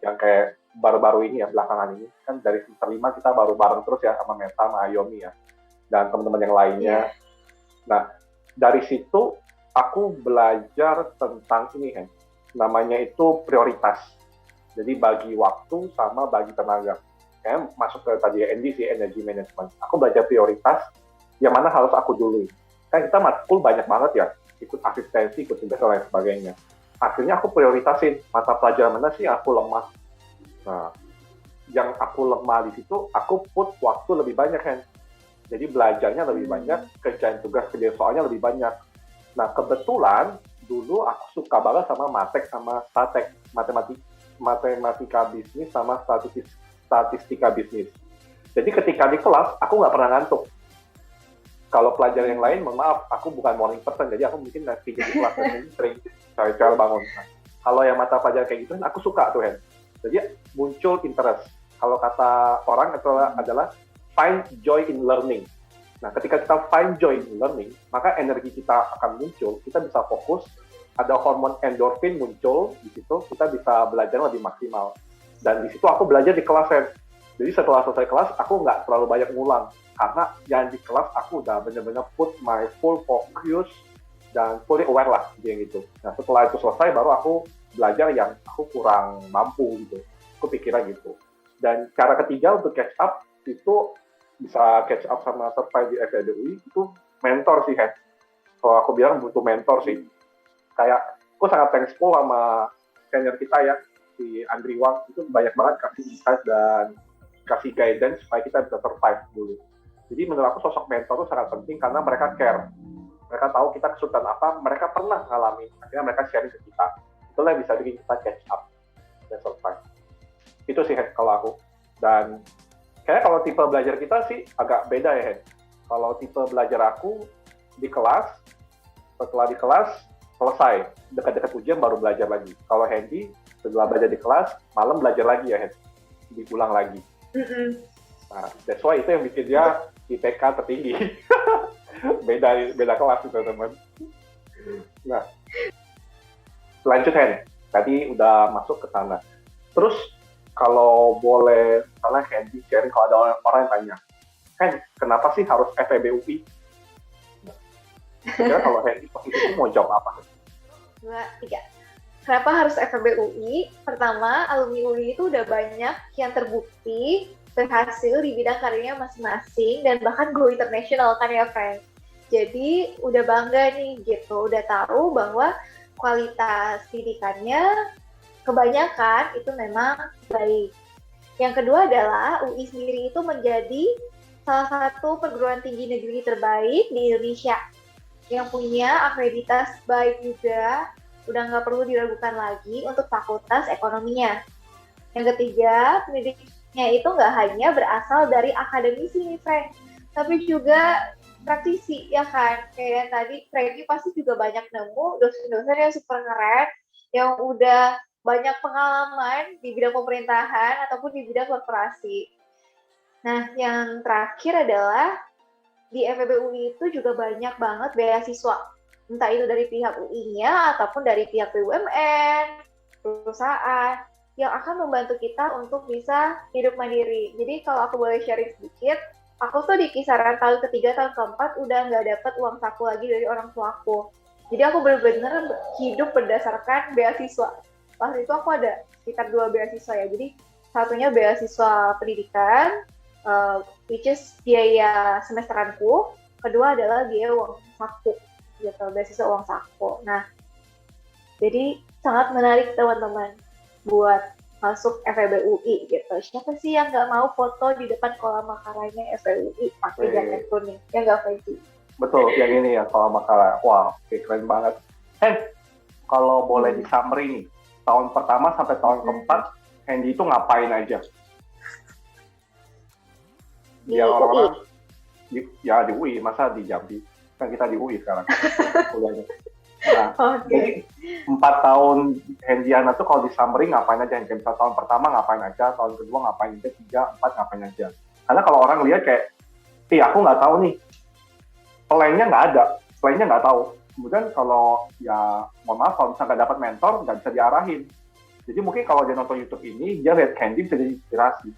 Yang kayak baru-baru ini ya, belakangan ini. Kan dari semester 5 kita baru bareng terus ya sama Meta, sama Ayomi ya. Dan teman-teman yang lainnya. Nah, dari situ aku belajar tentang ini kan. Namanya itu prioritas. Jadi bagi waktu sama bagi tenaga. Kayak masuk ke tadi ND sih, energy management. Aku belajar prioritas, yang mana harus aku dulu. Kan kita matkul banyak banget ya, ikut asistensi, ikut tugas, dan lain sebagainya. Akhirnya aku prioritasin, mata pelajaran mana sih aku lemah. Nah, yang aku lemah di situ, aku put waktu lebih banyak, kan. Jadi belajarnya lebih banyak, kerjaan tugas, kerjaan soalnya lebih banyak. Nah, kebetulan, dulu aku suka banget sama matek, sama statek, matematika bisnis, sama statistika bisnis. Jadi ketika di kelas, aku nggak pernah ngantuk. Kalau pelajaran yang lain, mohon maaf, aku bukan morning person, jadi aku mungkin nanti di kelas sering cari-cari bangun. Nah, kalau yang mata pelajaran kayak gitu, aku suka tuh, Hen. Jadi muncul interest. Kalau kata orang itu adalah find joy in learning. Nah, ketika kita find joy in learning, maka energi kita akan muncul, kita bisa fokus, ada hormon endorfin muncul, di situ kita bisa belajar lebih maksimal. Dan di situ aku belajar di kelas, Hen. Jadi setelah selesai kelas, aku nggak terlalu banyak ngulang. Karena yang di kelas aku udah benar-benar put my full focus dan fully aware lah, yang gitu. Nah, setelah itu selesai, baru aku belajar yang aku kurang mampu gitu. Aku pikirnya gitu. Dan cara ketiga untuk catch up, itu bisa catch up sama survive di FEDUI, itu mentor sih, Hen. Kalau aku bilang butuh mentor sih. Kayak, aku sangat thankful sama senior kita ya, si Andri Wang, itu banyak banget kasih insight dan kasih guidance supaya kita bisa survive dulu. Jadi menurut aku sosok mentor itu sangat penting karena mereka care. Mereka tahu kita kesulitan apa, mereka pernah ngalamin. Akhirnya mereka sharing ke kita. Itulah yang bisa bikin kita catch up dan survive. Itu sih, Hen, kalau aku. Dan kayaknya kalau tipe belajar kita sih agak beda ya, Hen. Kalau tipe belajar aku di kelas, setelah di kelas, selesai. Dekat-dekat ujian baru belajar lagi. Kalau Hendy, setelah belajar di kelas, malam belajar lagi ya, Hen. Diulang lagi. Nah, that's why itu yang bikin dia IPK tertinggi. beda kelas itu, teman. Nah, lanjut, Hen. Tadi udah masuk ke sana. Terus, kalau boleh, misalnya Hendy sharing, kalau ada orang yang tanya, Hen, kenapa sih harus FEB UI? Kira kalau Hendy posisi itu mau jawab apa? 2, 3. Kenapa harus FEB UI? Pertama, alumni UI itu udah banyak yang terbukti berhasil di bidang karirnya masing-masing dan bahkan go international kan ya, friend. Jadi udah bangga nih gitu, udah tahu bahwa kualitas pendidikannya kebanyakan itu memang baik. Yang kedua adalah UI sendiri itu menjadi salah satu perguruan tinggi negeri terbaik di Indonesia yang punya akreditas baik juga, udah nggak perlu diragukan lagi untuk fakultas ekonominya. Yang ketiga, pendidiknya itu nggak hanya berasal dari akademisi nih, Frank, tapi juga praktisi, ya kan? Kayak tadi, Franky pasti juga banyak nemu dosen-dosen yang super keren, yang udah banyak pengalaman di bidang pemerintahan ataupun di bidang korporasi. Nah, yang terakhir adalah di FEB UI itu juga banyak banget beasiswa. Entah itu dari pihak UI-nya ataupun dari pihak BUMN, perusahaan, yang akan membantu kita untuk bisa hidup mandiri. Jadi kalau aku boleh sharing sedikit, aku tuh di kisaran tahun ketiga, tahun keempat udah nggak dapat uang saku lagi dari orang tua aku. Jadi aku benar-benar hidup berdasarkan beasiswa. Waktu itu aku ada sekitar 2 beasiswa ya. Jadi satunya beasiswa pendidikan, which is biaya semesteranku. Kedua adalah biaya uang saku, gitu, beasiswa uang saku. Nah, jadi sangat menarik teman-teman buat masuk FEB UI gitu. Siapa sih yang nggak mau foto di depan kolam makaranya FEB UI pakai jaket kuning? Ya nggak, Franky? Betul, yang ini ya kolam makara. Wah, keren banget. Kalau boleh di summary nih, tahun pertama sampai tahun keempat, Hendy itu ngapain aja? Di Ya orang-orang UI. di UI, masa di Jambi? Kan kita di UI sekarang. Nah, jadi 4 tahun Hendiana tuh kalau di summary ngapain aja? 4 tahun pertama ngapain aja, tahun kedua ngapain aja, 3, 4 ngapain aja. Karena kalau orang lihat kayak, aku nggak tahu nih, plan-nya nggak ada, plan-nya nggak tahu. Kemudian kalau ya, mohon maaf, kalau misalnya nggak dapat mentor, nggak bisa diarahin. Jadi mungkin kalau dia nonton YouTube ini, dia lihat Hendy bisa jadi inspirasi.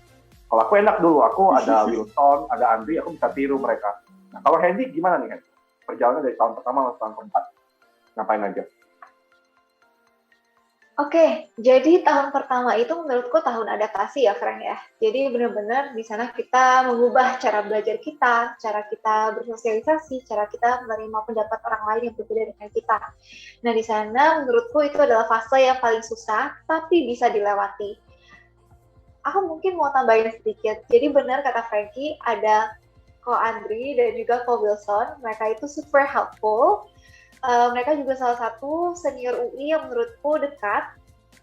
Kalau aku enak dulu, aku ada Wilson, ada Andri, aku bisa tiru mereka. Nah, kalau Hendy gimana nih, Hendy? Perjalanan dari tahun pertama ke tahun keempat, ngapain aja? Oke, jadi tahun pertama itu menurutku tahun adaptasi ya, Frank ya. Jadi benar-benar di sana kita mengubah cara belajar kita, cara kita bersosialisasi, cara kita menerima pendapat orang lain yang berbeda dengan kita. Nah, di sana menurutku itu adalah fase yang paling susah, tapi bisa dilewati. Aku mungkin mau tambahin sedikit. Jadi benar kata Franky, ada Ko Andri dan juga Ko Wilson, mereka itu super helpful. Mereka juga salah satu senior UI yang menurutku dekat,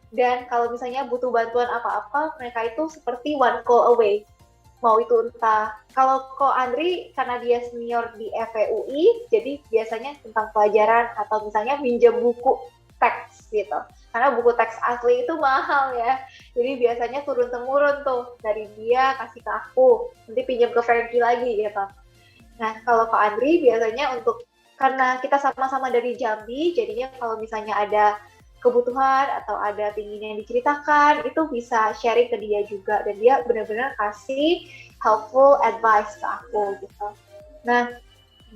dan kalau misalnya butuh bantuan apa-apa, mereka itu seperti one call away. Mau itu entah, kalau Ko Andri karena dia senior di FEUI, jadi biasanya tentang pelajaran atau misalnya minjem buku teks gitu. Karena buku teks asli itu mahal ya, jadi biasanya turun-temurun tuh, dari dia kasih ke aku, nanti pinjam ke Franky lagi gitu. Nah, kalau Ko Andri biasanya untuk karena kita sama-sama dari Jambi, jadinya kalau misalnya ada kebutuhan atau ada pinginnya yang diceritakan, itu bisa sharing ke dia juga. Dan dia benar-benar kasih helpful advice ke aku gitu. Nah,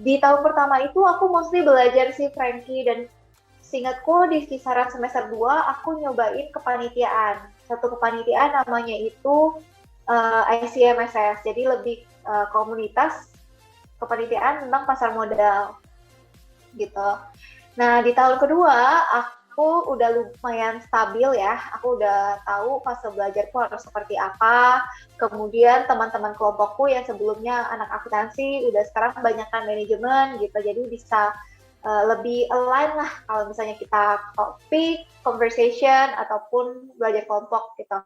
di tahun pertama itu aku mostly belajar si Franky, dan seingatku di kisaran semester 2 aku nyobain kepanitiaan. Satu kepanitiaan namanya itu ICMSS, jadi lebih komunitas kepanitiaan tentang pasar modal gitu. Nah, di tahun kedua aku udah lumayan stabil ya. Aku udah tahu fase belajarku harus seperti apa. Kemudian teman-teman kelompokku yang sebelumnya anak akuntansi udah sekarang banyakkan manajemen gitu. Jadi bisa lebih align lah kalau misalnya kita topik, conversation ataupun belajar kelompok gitu.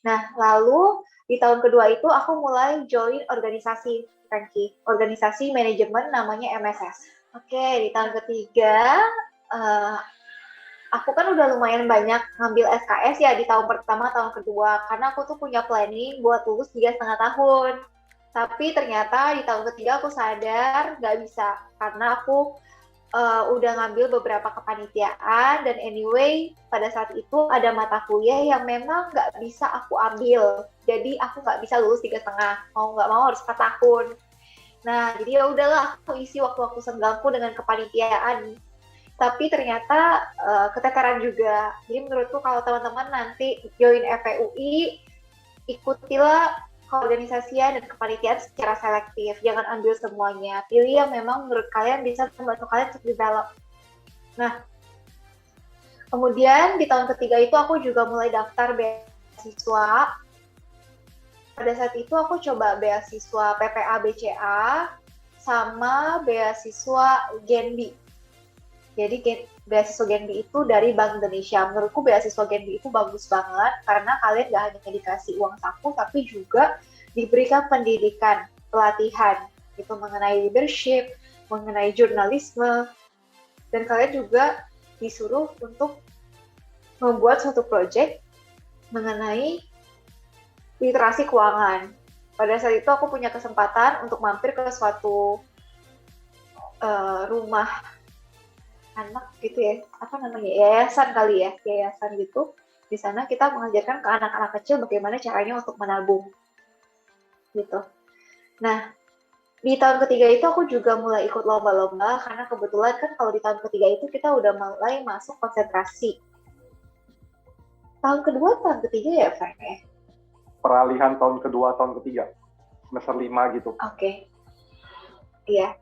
Nah, lalu di tahun kedua itu aku mulai join organisasi, Franky. Organisasi manajemen namanya MSS. Oke, di tahun ketiga, aku kan udah lumayan banyak ngambil SKS ya di tahun pertama, tahun kedua. Karena aku tuh punya planning buat lulus 3,5 tahun. Tapi ternyata di tahun ketiga aku sadar nggak bisa. Karena aku udah ngambil beberapa kepanitiaan, dan anyway, pada saat itu ada mata kuliah yang memang nggak bisa aku ambil. Jadi aku nggak bisa lulus 3,5. Mau nggak mau harus 4 tahun. Nah, jadi ya udahlah, aku isi waktu-waktu senggangku dengan kepanitiaan. Tapi ternyata keteteran juga. Jadi menurutku kalau teman-teman nanti join FEUI, ikutilah keorganisasian dan kepanitiaan secara selektif. Jangan ambil semuanya. Pilih yang memang menurut kalian bisa membantu kalian untuk develop. Nah, Kemudian di tahun ketiga itu aku juga mulai daftar beasiswa. Pada saat itu aku coba beasiswa PPA BCA sama beasiswa Genbi. Jadi beasiswa Genbi itu dari Bank Indonesia. Menurutku beasiswa Genbi itu bagus banget karena kalian gak hanya dikasih uang saku, tapi juga diberikan pendidikan, pelatihan itu mengenai leadership, mengenai jurnalisme, dan kalian juga disuruh untuk membuat suatu project mengenai literasi keuangan. Pada saat itu aku punya kesempatan untuk mampir ke suatu rumah anak gitu ya, apa namanya, yayasan kali ya, yayasan gitu. Di sana kita mengajarkan ke anak-anak kecil bagaimana caranya untuk menabung gitu. Nah, di tahun ketiga itu aku juga mulai ikut lomba-lomba karena kebetulan kan kalau di tahun ketiga itu kita udah mulai masuk konsentrasi. Tahun kedua, tahun ketiga ya, Frank ya? Peralihan tahun kedua, tahun ketiga. Semester 5 gitu. Oke. Iya.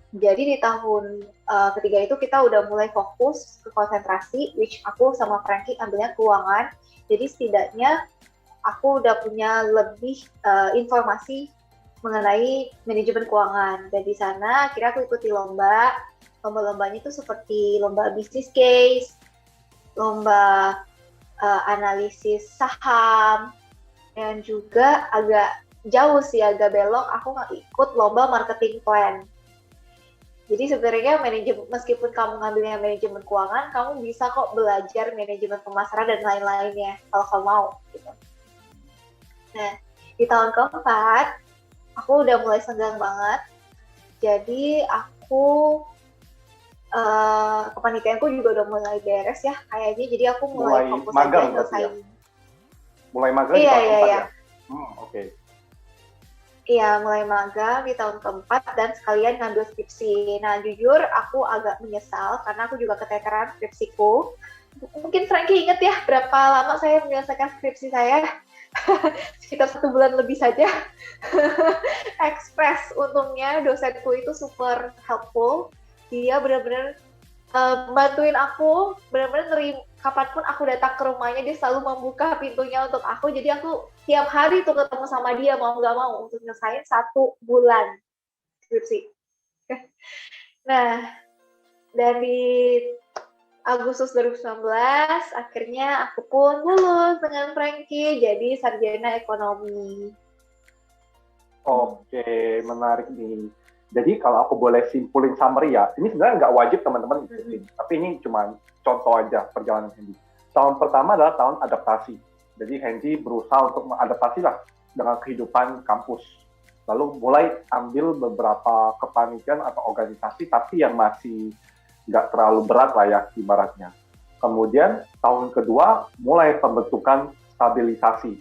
Jadi di tahun ketiga itu kita udah mulai fokus ke konsentrasi, which aku sama Frankie ambilnya keuangan. Jadi setidaknya aku udah punya lebih informasi mengenai manajemen keuangan. Dan di sana akhirnya aku ikuti lomba. Lomba-lombanya itu seperti lomba business case, lomba analisis saham, dan juga agak jauh sih, agak belok, aku nggak ikut lomba marketing plan. Jadi sebenarnya meskipun kamu ngambilnya manajemen keuangan, kamu bisa kok belajar manajemen pemasaran dan lain-lainnya kalau kamu mau gitu. Nah, di tahun keempat, aku udah mulai senggang banget. Jadi aku kepanitiaanku juga udah mulai beres ya kayaknya. Jadi aku mulai fokus aja nyelesain. Mulai magang di tahun keempat ya? Oke. Iya, mulai magang di tahun keempat dan sekalian ngambil skripsi. Nah, jujur aku agak menyesal karena aku juga keteteran skripsiku. Mungkin Frankie inget ya berapa lama saya menyelesaikan skripsi saya? Sekitar 1 bulan lebih saja. Express, untungnya dosenku itu super helpful. Dia benar-benar bantuin aku, benar-benar nerima kapanpun aku datang ke rumahnya, dia selalu membuka pintunya untuk aku. Jadi aku tiap hari tuh ketemu sama dia, mau nggak mau, untuk nyelesain 1 bulan skripsi. Nah, dari Agustus 2019, akhirnya aku pun lulus dengan Frankie, jadi sarjana ekonomi. Oke, menarik nih. Jadi kalau aku boleh simpulin summary ya, ini sebenarnya nggak wajib teman-teman ikutin, tapi ini cuma contoh aja perjalanan Hendy. Tahun pertama adalah tahun adaptasi. Jadi Hendy berusaha untuk mengadaptasi lah dengan kehidupan kampus. Lalu mulai ambil beberapa kepanitiaan atau organisasi, tapi yang masih nggak terlalu berat lah ya ibaratnya. Kemudian tahun kedua mulai pembentukan stabilisasi.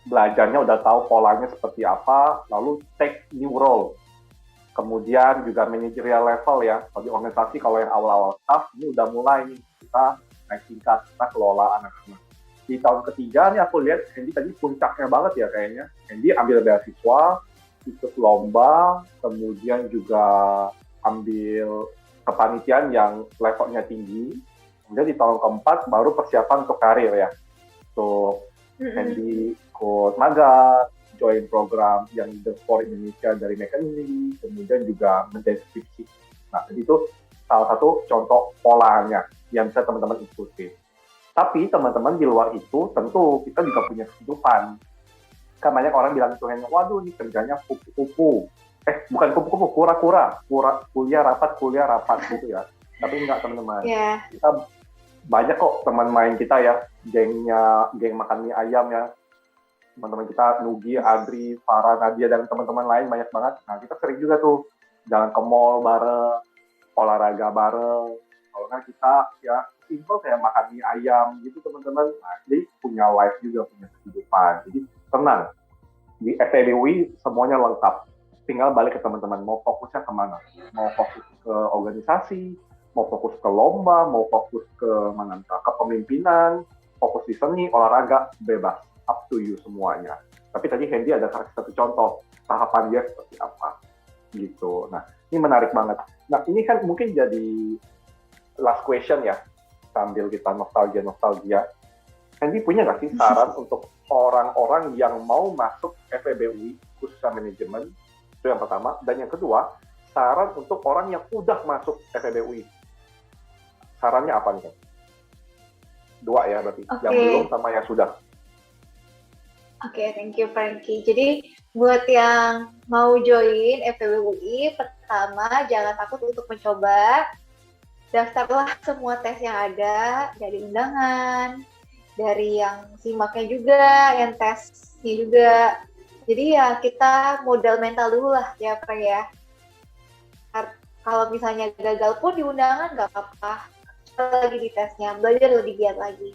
Belajarnya udah tahu polanya seperti apa, lalu take new role. Kemudian juga managerial level ya, bagi organisasi kalau yang awal-awal staff, ini udah mulai nih, kita naik tingkat, kita kelola anak-anak. Di tahun ketiga nih aku lihat Hendy tadi puncaknya banget ya kayaknya. Hendy ambil beasiswa, ikut lomba, kemudian juga ambil kepanitiaan yang levelnya tinggi. Kemudian di tahun keempat baru persiapan untuk karir ya. So, Hendy ikut magang, join program yang Leaders for Indonesia dari McKinsey, kemudian juga mendeskripsi. Nah, jadi itu salah satu contoh polanya yang bisa teman-teman ikuti. Tapi teman-teman di luar itu tentu kita juga punya kehidupan. Kan banyak orang bilang itu hanya, waduh ini kerjanya kupu-kupu. Bukan kupu-kupu, kura-kura. Kuliah rapat gitu ya. Tapi enggak teman-teman. Yeah. Kita banyak kok teman main kita ya, geng makan mie ayam ya. Teman-teman kita, Nugi, Adri, Farah, Nadia, dan teman-teman lain banyak banget. Nah, kita sering juga tuh jalan ke mall bareng, olahraga bareng. Kalau kan kita ya simple kayak makan mie ayam gitu teman-teman. Nah, jadi punya life juga, punya kehidupan. Jadi tenang. Di FEBUI semuanya lengkap. Tinggal balik ke teman-teman, mau fokusnya kemana? Mau fokus ke organisasi, mau fokus ke lomba, mau fokus ke mana? Ke pemimpinan, fokus di seni, olahraga, bebas. Up to you semuanya. Tapi tadi Hendy ada satu contoh tahapan dia seperti apa gitu. Nah, ini menarik banget. Nah, ini kan mungkin jadi last question ya. sambil kita nostalgia. Hendy punya nggak sih saran untuk orang-orang yang mau masuk FEB UI, khususnya manajemen? Itu yang pertama. Dan yang kedua, saran untuk orang yang udah masuk FEB UI. Sarannya apa nih? Dua ya berarti, yang belum sama yang sudah. Oke, thank you Frankie. Jadi buat yang mau join FEB UI, pertama jangan takut untuk mencoba. Daftarlah semua tes yang ada, dari undangan, dari yang simaknya juga, yang tesnya juga. Jadi ya kita modal mental dulu lah ya Frank ya. Kalau misalnya gagal pun di undangan nggak apa-apa, lagi di tesnya, belajar lebih giat lagi.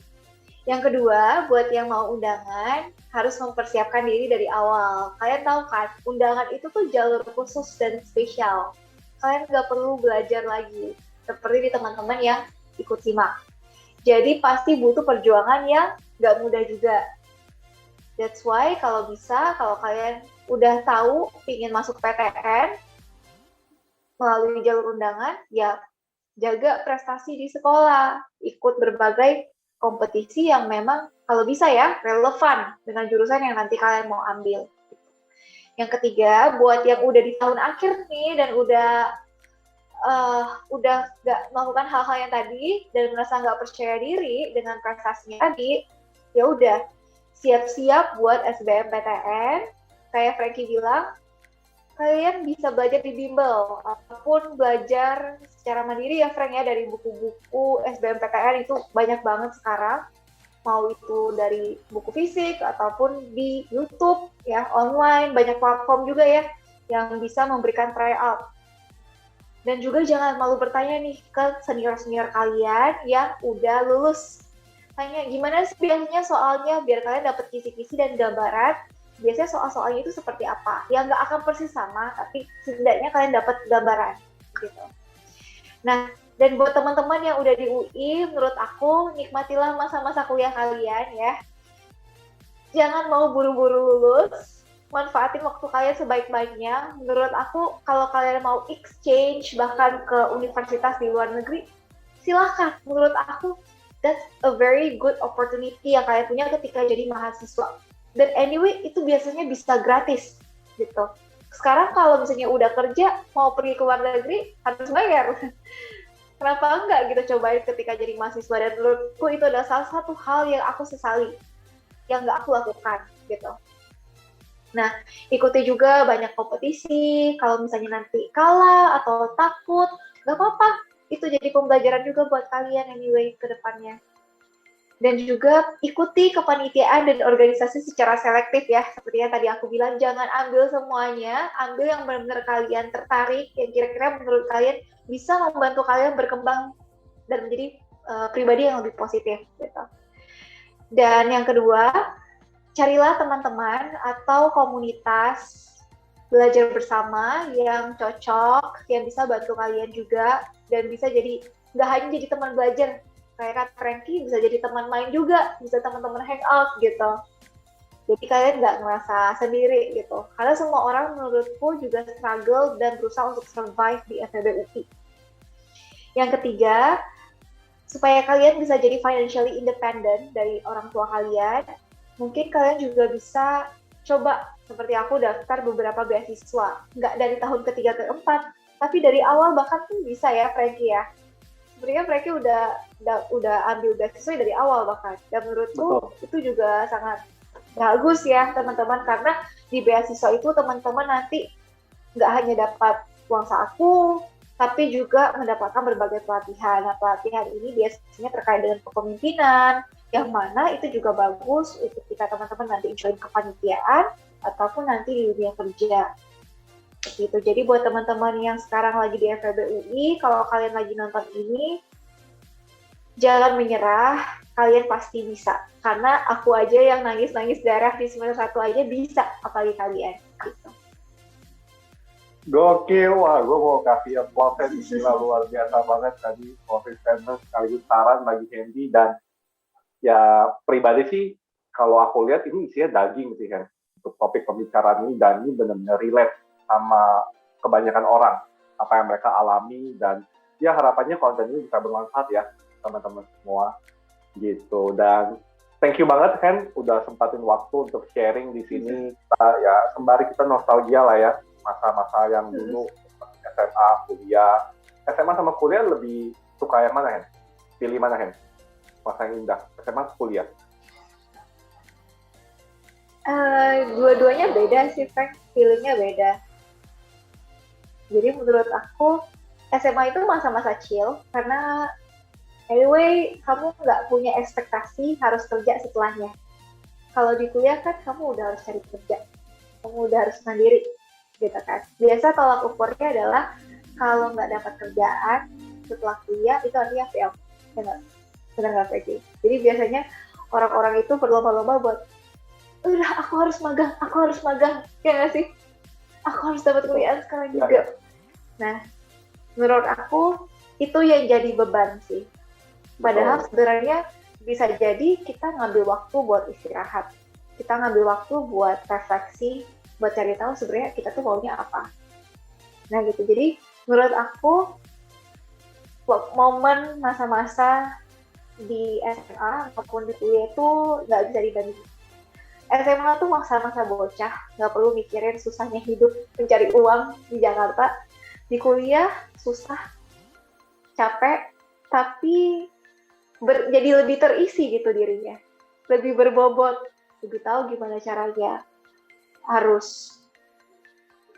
Yang kedua, buat yang mau undangan, harus mempersiapkan diri dari awal. Kalian tahu kan, undangan itu tuh jalur khusus dan spesial. Kalian nggak perlu belajar lagi, seperti di teman-teman yang ikut simak. Jadi pasti butuh perjuangan yang nggak mudah juga. That's why kalau bisa, kalau kalian udah tahu ingin masuk PTN melalui jalur undangan, ya jaga prestasi di sekolah, ikut berbagai kompetisi yang memang kalau bisa ya relevan dengan jurusan yang nanti kalian mau ambil. Yang ketiga, buat yang udah di tahun akhir nih dan udah nggak melakukan hal-hal yang tadi dan merasa nggak percaya diri dengan prestasinya tadi, ya udah siap-siap buat SBMPTN. Kayak Frankie bilang, kalian bisa belajar di bimbel ataupun belajar secara mandiri ya Frank ya, dari buku-buku SBMPTN itu banyak banget sekarang, mau itu dari buku fisik ataupun di YouTube ya, online banyak platform juga ya yang bisa memberikan tryout. Dan juga jangan malu bertanya nih ke senior-senior kalian yang udah lulus, tanya gimana sih biasanya soalnya biar kalian dapat kisi-kisi dan gambaran biasanya soal-soalnya itu seperti apa. Ya nggak akan persis sama, tapi setidaknya kalian dapat gambaran gitu. Nah, dan buat teman-teman yang udah di UI, menurut aku nikmatilah masa-masa kuliah kalian ya. Jangan mau buru-buru lulus, manfaatin waktu kalian sebaik-baiknya. Menurut aku, kalau kalian mau exchange bahkan ke universitas di luar negeri, silahkan. Menurut aku, that's a very good opportunity yang kalian punya ketika jadi mahasiswa. Dan anyway, itu biasanya bisa gratis, gitu. Sekarang kalau misalnya udah kerja, mau pergi ke luar negeri, harus bayar. Kenapa enggak gitu cobain ketika jadi mahasiswa? Dan menurutku itu adalah salah satu hal yang aku sesali, yang nggak aku lakukan, gitu. Nah, ikuti juga banyak kompetisi, kalau misalnya nanti kalah atau takut, nggak apa-apa. Itu jadi pembelajaran juga buat kalian anyway ke depannya. Dan juga ikuti kepanitiaan dan organisasi secara selektif ya. Seperti yang tadi aku bilang, jangan ambil semuanya, ambil yang benar-benar kalian tertarik, yang kira-kira menurut kalian bisa membantu kalian berkembang dan menjadi pribadi yang lebih positif. Gitu. Dan yang kedua, carilah teman-teman atau komunitas belajar bersama yang cocok, yang bisa bantu kalian juga, dan bisa jadi, nggak hanya jadi teman belajar, kayak Kak Frankie bisa jadi teman main juga, bisa teman-teman hangout gitu. Jadi kalian nggak ngerasa sendiri gitu. Karena semua orang menurutku juga struggle dan berusaha untuk survive di FEB UI. Yang ketiga, supaya kalian bisa jadi financially independent dari orang tua kalian, mungkin kalian juga bisa coba seperti aku daftar beberapa beasiswa. Nggak dari tahun ketiga ke keempat, tapi dari awal bahkan tuh bisa ya Frankie ya. Sebenarnya Frankie udah ambil beasiswa dari awal bahkan. Dan menurutku itu juga sangat bagus ya teman-teman, karena di beasiswa itu teman-teman nanti nggak hanya dapat uang saku, tapi juga mendapatkan berbagai pelatihan. Nah, pelatihan ini biasanya terkait dengan kepemimpinan, yang mana itu juga bagus untuk kita teman-teman nanti join kepanitiaan ataupun nanti di dunia kerja. Gitu. Jadi buat teman-teman yang sekarang lagi di FEB UI, kalau kalian lagi nonton ini, jangan menyerah, kalian pasti bisa. Karena aku aja yang nangis-nangis darah di semester 1 aja bisa, apalagi kalian. Gitu. Gokil, wah gue mau kasih applause gila luar biasa banget tadi, konsisten sekaligus saran bagi Hendy. Dan ya pribadi sih, kalau aku lihat ini isinya daging sih kan, untuk topik pembicaraan ini, dan ini benar-benar relate sama kebanyakan orang, apa yang mereka alami, dan ya harapannya konten ini bisa bermanfaat ya teman-teman semua gitu. Dan thank you banget Hen udah sempatin waktu untuk sharing di sini. Kita ya sembari kita nostalgia lah ya masa-masa yang dulu SMA, kuliah. SMA sama kuliah lebih suka yang mana Hen? Pilih mana Hen? Masa yang indah, SMA atau kuliah? Dua-duanya beda sih, Frank. Feelingnya beda. Jadi menurut aku SMA itu masa-masa chill karena anyway kamu nggak punya ekspektasi harus kerja setelahnya. Kalau di kuliah kan kamu udah harus cari kerja, kamu udah harus mandiri, gitu kan. Biasa tolak ukurnya adalah kalau nggak dapat kerjaan setelah kuliah itu artinya fail, benar nggak Peggy? Jadi biasanya orang-orang itu berlomba-lomba buat udah aku harus magang, ya nggak sih? Aku harus dapat kuliah sekarang juga. Ya. Nah, menurut aku itu yang jadi beban sih. Padahal sebenarnya bisa jadi kita ngambil waktu buat istirahat. Kita ngambil waktu buat refleksi, buat cari tahu sebenarnya kita tuh maunya apa. Nah gitu, jadi menurut aku momen masa-masa di SMA maupun di kuliah itu nggak bisa dibandingin. SMA tuh masa-masa bocah, nggak perlu mikirin susahnya hidup, mencari uang di Jakarta. Di kuliah susah, capek, tapi jadi lebih terisi gitu dirinya, lebih berbobot, lebih tahu gimana caranya harus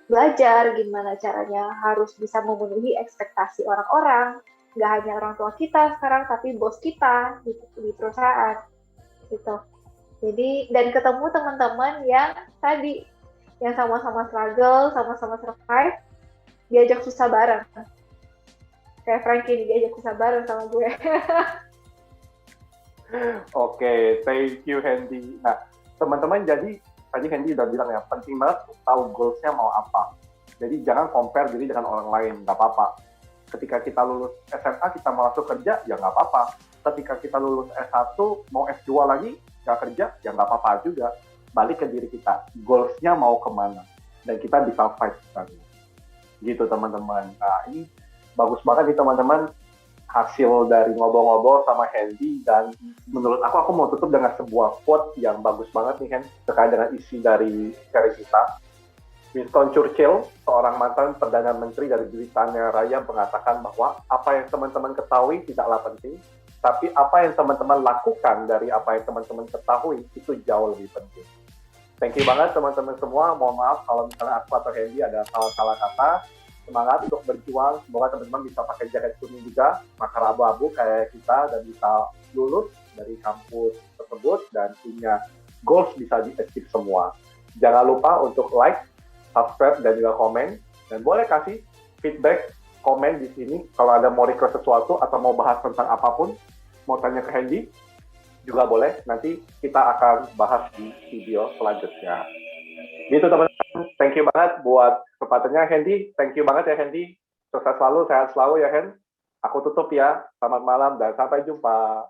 belajar, gimana caranya harus bisa memenuhi ekspektasi orang-orang, nggak hanya orang tua kita sekarang, tapi bos kita di perusahaan gitu. Jadi dan ketemu teman-teman yang tadi yang sama-sama struggle, sama-sama survive, diajak susah bareng. Kayak Frankie ini diajak susah bareng sama gue. Oke, thank you Hendy. Nah, teman-teman jadi tadi Hendy udah bilang ya, penting banget tahu goals-nya mau apa. Jadi jangan compare diri dengan orang lain, nggak apa-apa. Ketika kita lulus SMA, kita mau masuk kerja, ya nggak apa-apa. Ketika kita lulus S1, mau S2 lagi, nggak kerja, ya nggak apa-apa juga. Balik ke diri kita, goals-nya mau kemana. Dan kita bisa fight sekarang. Gitu teman-teman. Nah, ini bagus banget nih teman-teman hasil dari ngobrol-ngobrol sama Hendy, dan menurut aku mau tutup dengan sebuah quote yang bagus banget nih Hen, terkait dengan isi dari seri kita. Winston Churchill, seorang mantan Perdana Menteri dari Britania Raya, mengatakan bahwa apa yang teman-teman ketahui tidaklah penting, tapi apa yang teman-teman lakukan dari apa yang teman-teman ketahui itu jauh lebih penting. Thank you banget teman-teman semua. Mohon maaf kalau misalnya aku atau Hendy ada salah-salah kata. Semangat untuk berjuang. Semoga teman-teman bisa pakai jaket kuning juga, makar abu-abu kayak kita, dan bisa lulus dari kampus tersebut dan punya goals bisa di-achieve semua. Jangan lupa untuk like, subscribe, dan juga komen. Dan boleh kasih feedback, komen di sini. Kalau ada mau request sesuatu atau mau bahas tentang apapun, mau tanya ke Hendy, juga boleh. Nanti kita akan bahas di video selanjutnya. Gitu teman-teman. Thank you banget buat kesempatannya Hendy. Thank you banget ya Hendy. Sukses selalu, sehat selalu ya Hen. Aku tutup ya. Selamat malam dan sampai jumpa.